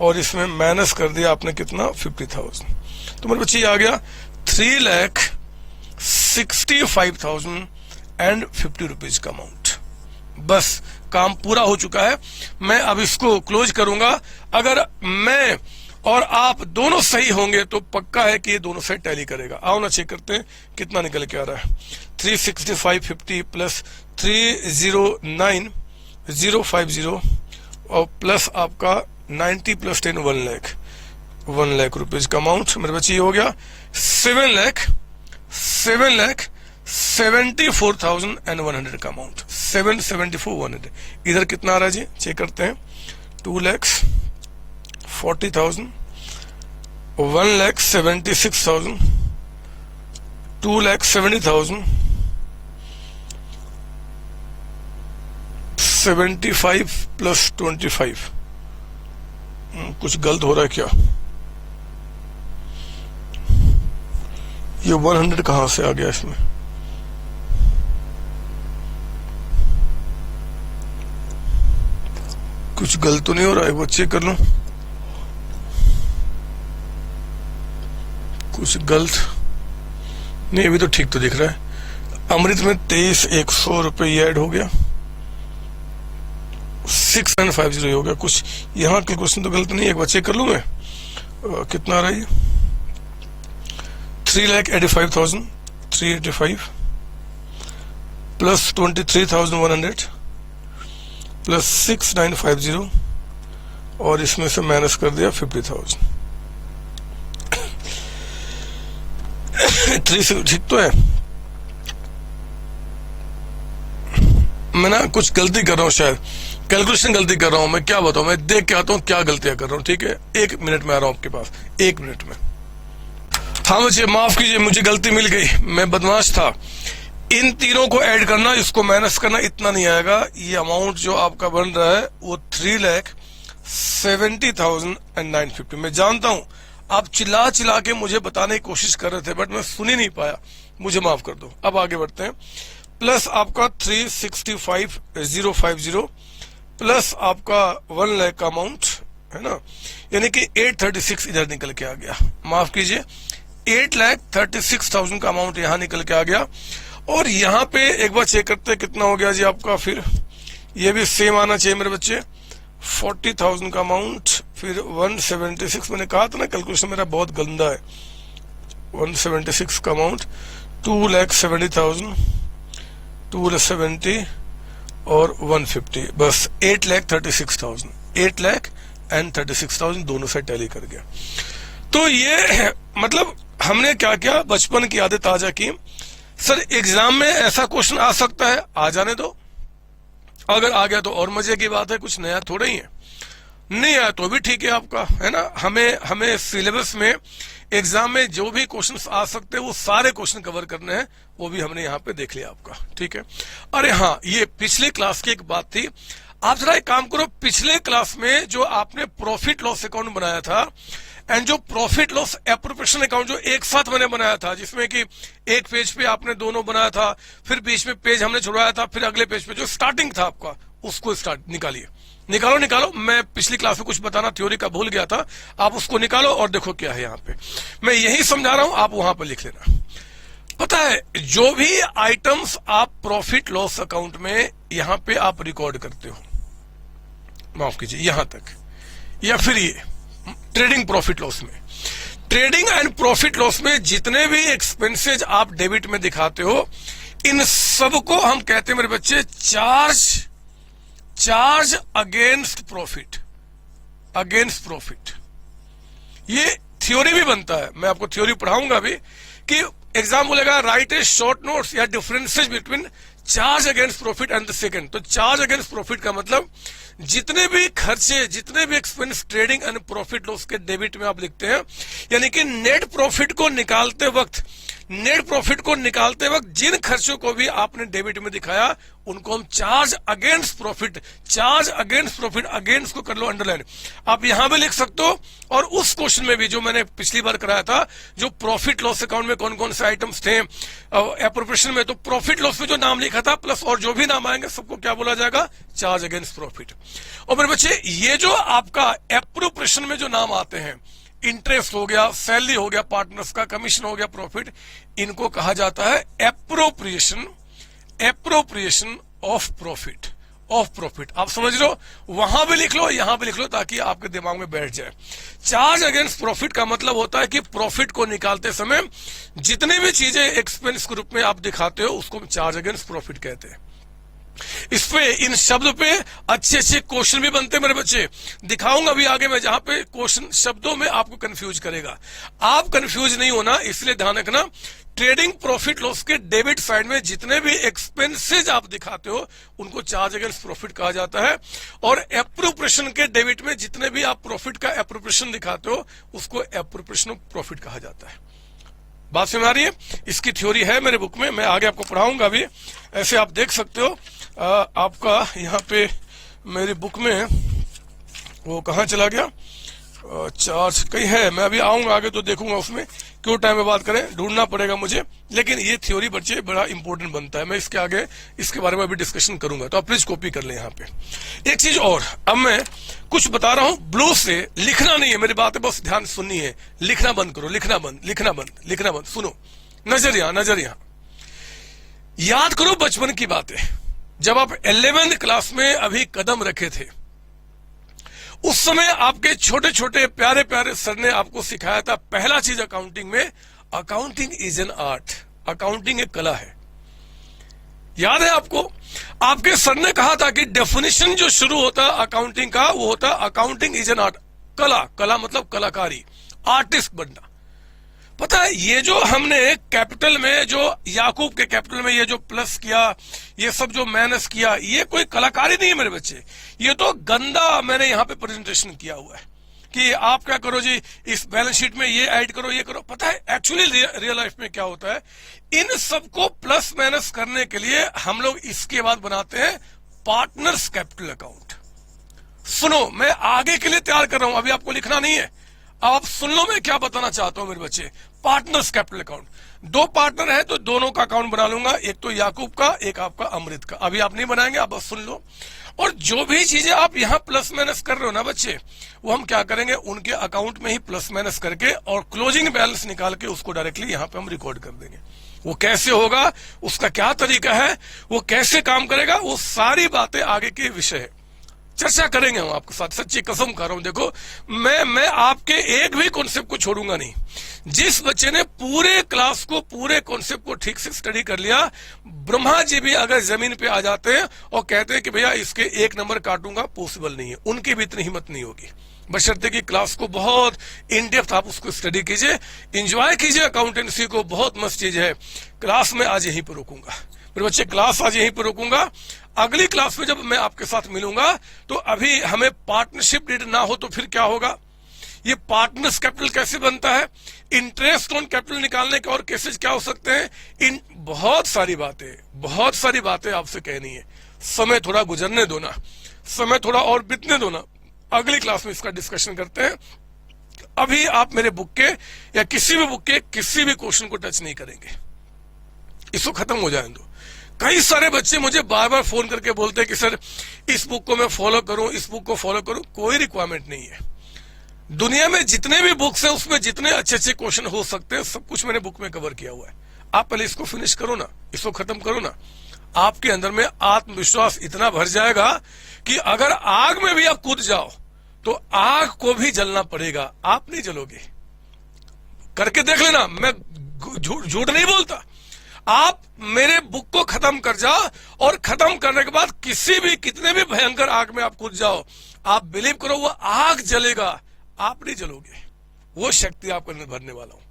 और इसमें माइनस कर दिया आपने कितना 50,000, तो मेरे बच्चे आ गया 3,65,050 रुपीज का अमाउंट। बस काम पूरा हो चुका है, मैं अब इसको क्लोज करूंगा। अगर मैं और आप दोनों सही होंगे तो पक्का है कि ये दोनों साइड टैली करेगा। आओ ना चेक करते हैं कितना निकल के आ रहा है, 36550 प्लस 309,050 और प्लस आपका 90 प्लस 10 1 लाख रुपीज का अमाउंट। मेरे बच्चे ये हो गया 7,74,100 का अमाउंट, 774,100। इधर कितना आ रहा है जी चेक करते हैं, 2,40,000, 1,76,000, 2,70,000, 75 प्लस 25। कुछ गलत हो रहा है क्या, ये 100 कहां से आ गया इसमें, कुछ गलत तो नहीं हो रहा है, वो चेक कर लो, कुछ गलत नहीं, अभी तो ठीक तो दिख रहा है। अमृत में 23,100 रुपये ऐड हो गया, 6,950 हो गया, कुछ यहाँ कैलकुलेशन तो गलत नहीं है, एक बार चेक कर लूं मैं कितना आ रहा है, 3,85,385 प्लस 23,100 प्लस 6,950 और इसमें से माइनस कर दिया 50,000। 3 ठीक तो है, मैं ना कुछ गलती कर रहा हूँ, शायद कैलकुलेशन गलती कर रहा हूँ, मैं क्या बताऊँ, मैं देख के आता हूँ क्या गलतियां कर रहा हूँ। ठीक है, 1 मिनट में आ रहा हूँ आपके पास, 1 मिनट में। हाँ मुझे माफ कीजिए, मुझे गलती मिल गई, मैं बदमाश था। इन तीनों को ऐड करना, इसको माइनस करना, इतना नहीं आएगा। ये अमाउंट जो आपका बन रहा है वो 3,70,950। मैं जानता हूं आप चिल्ला चिल्ला के मुझे बताने की कोशिश कर रहे थे, बट मैं सुन ही नहीं पाया, मुझे माफ कर दो। अब आगे बढ़ते हैं, प्लस आपका 365,050 प्लस आपका 1 लाख का अमाउंट है ना, यानी कि 836 इधर निकल के आ गया, माफ कीजिए 8,36,000 का अमाउंट यहां निकल के आ गया। और यहां पे एक बार चेक करते हैं कितना हो गया जी आपका, फिर ये भी सेम आना चाहिए मेरे बच्चे, 40,000 का अमाउंट, फिर 176, मैंने कहा था ना कैलकुलेशन मेरा बहुत गंदा है, 176 का अमाउंट, 2,70,000 270 और 150, बस 8,36,000, 8,36,000 दोनों से टैली कर गया। तो ये मतलब हमने क्या किया, बचपन की यादें ताजा की। सर एग्जाम में ऐसा क्वेश्चन आ सकता है, आ जाने दो, अगर आ गया तो और मजे की बात है, कुछ नया थोड़ा ही है, नहीं आया तो भी ठीक है आपका, है ना। हमें सिलेबस में एग्जाम में जो भी क्वेश्चंस आ सकते हैं वो सारे क्वेश्चन कवर करने हैं, वो भी हमने यहाँ पे देख लिया आपका, ठीक है। अरे हाँ, ये पिछले क्लास की एक बात थी, आप जरा एक काम करो, पिछले क्लास में जो आपने प्रॉफिट लॉस अकाउंट बनाया था एंड जो प्रॉफिट लॉस एप्रोप्रिएशन अकाउंट जो एक साथ मैंने बनाया था, जिसमें कि एक पेज पे आपने दोनों बनाया था, फिर बीच में पेज हमने छुड़वाया था, फिर अगले पेज पे जो स्टार्टिंग था आपका उसको निकालिए, निकालो। मैं पिछली क्लास में कुछ बताना थ्योरी का भूल गया था, आप उसको निकालो और देखो क्या है यहाँ पे, मैं यही समझा रहा हूं, आप वहां पर लिख लेना। पता है, जो भी आइटम्स आप प्रॉफिट लॉस अकाउंट में यहां पे आप रिकॉर्ड करते हो, माफ कीजिए यहां तक, या फिर ये ट्रेडिंग प्रॉफिट लॉस में, ट्रेडिंग एंड प्रॉफिट लॉस में जितने भी एक्सपेंसेज आप डेबिट में दिखाते हो, इन सबको हम कहते हैं मेरे बच्चे charge against profit, against profit. ये थ्योरी भी बनता है, मैं आपको थ्योरी पढ़ाऊंगा भी, कि एग्जाम बोलेगा राइट ए शॉर्ट नोट्स या differences between charge against profit and the second. तो चार्ज अगेंस्ट प्रॉफिट का मतलब जितने भी खर्चे, जितने भी expense trading and profit loss के डेबिट में आप लिखते हैं, यानी कि नेट प्रॉफिट को निकालते वक्त जिन खर्चों को भी आपने डेबिट में दिखाया उनको हम चार्ज अगेंस्ट प्रॉफिट अगेंस्ट को कर लो अंडरलाइन। आप यहां भी लिख सकते हो, और उस क्वेश्चन में भी जो मैंने पिछली बार कराया था, जो प्रॉफिट लॉस अकाउंट में कौन कौन से आइटम्स थे एप्रोप्रिएशन में, तो प्रॉफिट लॉस में जो नाम लिखा था प्लस और जो भी नाम आएंगे सबको क्या बोला जाएगा, चार्ज अगेंस्ट प्रॉफिट। और मेरे बच्चे, ये जो आपका एप्रोप्रिएशन में जो नाम आते हैं, इंटरेस्ट हो गया, सैलरी हो गया, पार्टनर्स का कमीशन हो गया, प्रॉफिट, इनको कहा जाता है एप्रोप्रिएशन ऑफ प्रॉफिट। आप समझ लो, वहां भी लिख लो, यहां भी लिख लो, ताकि आपके दिमाग में बैठ जाए। चार्ज अगेंस्ट प्रॉफिट का मतलब होता है कि प्रॉफिट को निकालते समय जितने भी चीजें एक्सपेंस के रूप में आप दिखाते हो उसको हम चार्ज अगेंस्ट प्रॉफिट कहते हैं। इस पे, इन शब्द पे अच्छे क्वेश्चन भी बनते हैं मेरे बच्चे, दिखाऊंगा भी आगे मैं, जहां पे क्वेश्चन शब्दों में आपको कंफ्यूज करेगा। आप कंफ्यूज नहीं होना, इसलिए ध्यान रखना, ट्रेडिंग प्रॉफिट लॉस के डेबिट साइड में जितने भी एक्सपेंसेज आप दिखाते हो उनको चार्ज अगेंस्ट प्रॉफिट कहा जाता है, और एप्रोप्रिएशन के डेबिट में जितने भी आप प्रॉफिट का एप्रोप्रिएशन दिखाते हो उसको एप्रोप्रिएशन ऑफ प्रॉफिट कहा जाता है। बात समझ आ रही है? इसकी थ्योरी है मेरे बुक में, मैं आगे आपको पढ़ाऊंगा भी, ऐसे आप देख सकते हो। आपका यहाँ पे मेरी बुक में वो कहाँ चला गया, चार्ज कहीं है, मैं अभी आऊंगा आगे तो देखूंगा उसमें, क्यों टाइम में बात करें, ढूंढना पड़ेगा मुझे, लेकिन ये थ्योरी बच्चे बड़ा इंपॉर्टेंट बनता है, मैं इसके आगे इसके बारे में अभी डिस्कशन करूंगा, तो आप प्लीज कॉपी कर लें यहाँ पे। एक चीज और, अब मैं कुछ बता रहा हूं, ब्लू से लिखना नहीं है, मेरी बात है बस ध्यान सुननी है, लिखना बंद करो, लिखना बंद, सुनो, नजर यहां, याद करो बचपन की बातें, जब आप 11th क्लास में अभी कदम रखे थे, उस समय आपके छोटे छोटे प्यारे प्यारे सर ने आपको सिखाया था, पहला चीज अकाउंटिंग में, accounting is an art, accounting एक कला है। याद है आपको, आपके सर ने कहा था कि डेफिनेशन जो शुरू होता है अकाउंटिंग का, वो होता है अकाउंटिंग इज एन आर्ट, कला मतलब कलाकारी, आर्टिस्ट बनना। पता है, ये जो हमने कैपिटल में, जो याकूब के कैपिटल में ये जो प्लस किया, ये सब जो माइनस किया, ये कोई कलाकारी नहीं है मेरे बच्चे, ये तो गंदा मैंने यहाँ पे प्रेजेंटेशन किया हुआ है कि आप क्या करो जी, इस बैलेंस शीट में ये ऐड करो, ये करो। पता है एक्चुअली रियल लाइफ में क्या होता है, इन सबको प्लस माइनस करने के लिए हम लोग इसके बाद बनाते हैं पार्टनर्स कैपिटल अकाउंट। सुनो, मैं आगे के लिए तैयार कर रहा हूं, अभी आपको लिखना नहीं है, अब आप सुन लो मैं क्या बताना चाहता हूं मेरे बच्चे। पार्टनर्स कैपिटल अकाउंट, दो पार्टनर है तो दोनों का अकाउंट बना लूंगा, एक तो याकूब का, एक आपका अमृत का। अभी आप नहीं बनाएंगे, आप बस सुन लो। और जो भी चीजें आप यहाँ प्लस माइनस कर रहे हो ना बच्चे, वो हम क्या करेंगे, उनके अकाउंट में ही प्लस माइनस करके और क्लोजिंग बैलेंस निकाल के उसको डायरेक्टली यहाँ पे हम रिकॉर्ड कर देंगे। वो कैसे होगा, उसका क्या तरीका है, वो कैसे काम करेगा, वो सारी बातें आगे के विषय है। चर्चा करेंगे हम आपके साथ, सच्ची कसम खा रहा हूं। देखो मैं आपके एक भी कॉन्सेप्ट को छोड़ूंगा नहीं। जिस बच्चे ने पूरे क्लास को, पूरे कॉन्सेप्ट को ठीक से स्टडी कर लिया, ब्रह्मा जी भी अगर जमीन पे आ जाते हैं और कहते हैं कि भैया इसके 1 नंबर काटूंगा, पॉसिबल नहीं है, उनकी भी इतनी हिम्मत नहीं होगी। बशर्ते कि क्लास को बहुत इन डेप्थ आप उसको स्टडी कीजिए, एंजॉय कीजिए अकाउंटेंसी को, बहुत मस्त चीज है। क्लास में आज यहीं पर रोकूंगा मेरे बच्चे, क्लास आज यहीं पर रोकूंगा। अगली क्लास में जब मैं आपके साथ मिलूंगा तो अभी हमें पार्टनरशिप डीड ना हो तो फिर क्या होगा, ये पार्टनर्स कैपिटल कैसे बनता है, इंटरेस्ट ऑन कैपिटल निकालने के और केसेस क्या हो सकते हैं, इन बहुत सारी बातें आपसे कहनी है। समय थोड़ा गुजरने दो ना, समय थोड़ा और बीतने दो ना, अगली क्लास में इसका डिस्कशन करते हैं। अभी आप मेरे बुक के या किसी भी बुक के किसी भी क्वेश्चन को टच नहीं करेंगे, इसको खत्म हो जाए दो। कई सारे बच्चे मुझे बार बार फोन करके बोलते हैं कि सर इस बुक को मैं फॉलो करूं, इस बुक को फॉलो करूं। कोई रिक्वायरमेंट नहीं है। दुनिया में जितने भी बुक्स हैं उसमें जितने अच्छे अच्छे क्वेश्चन हो सकते हैं सब कुछ मैंने बुक में कवर किया हुआ है। आप पहले इसको फिनिश करो ना, इसको खत्म करो ना, आपके अंदर में आत्मविश्वास इतना भर जाएगा कि अगर आग में भी आप कूद जाओ तो आग को भी जलना पड़ेगा, आप नहीं जलोगे। करके देख लेना, मैं झूठ नहीं बोलता। आप मेरे बुक को खत्म कर जाओ और खत्म करने के बाद किसी भी कितने भी भयंकर आग में आप कूद जाओ, आप बिलीव करो वो आग जलेगा, आप नहीं जलोगे। वो शक्ति आपको अंदर भरने वाला हूं।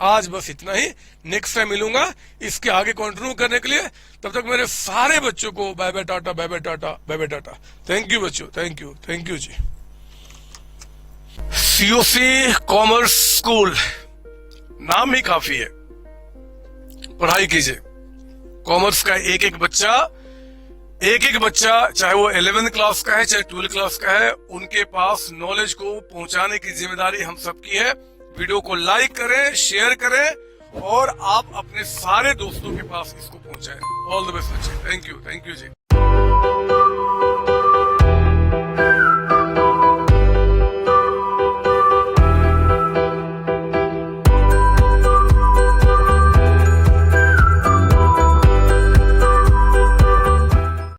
आज बस इतना ही, नेक्स्ट टाइम मिलूंगा इसके आगे कंटिन्यू करने के लिए। तब तक मेरे सारे बच्चों को bye bye tata, bye bye tata, bye bye tata. Thank you बच्चों, थैंक यू जी। सीओसी कॉमर्स स्कूल नाम ही काफी है, पढ़ाई कीजिए। कॉमर्स का एक एक बच्चा चाहे वो 11th क्लास का है चाहे 12th क्लास का है, उनके पास नॉलेज को पहुंचाने की जिम्मेदारी हम सबकी है। वीडियो को लाइक करें, शेयर करें और आप अपने सारे दोस्तों के पास इसको पहुंचाएं। ऑल द बेस्ट बच्चे, थैंक यू जी।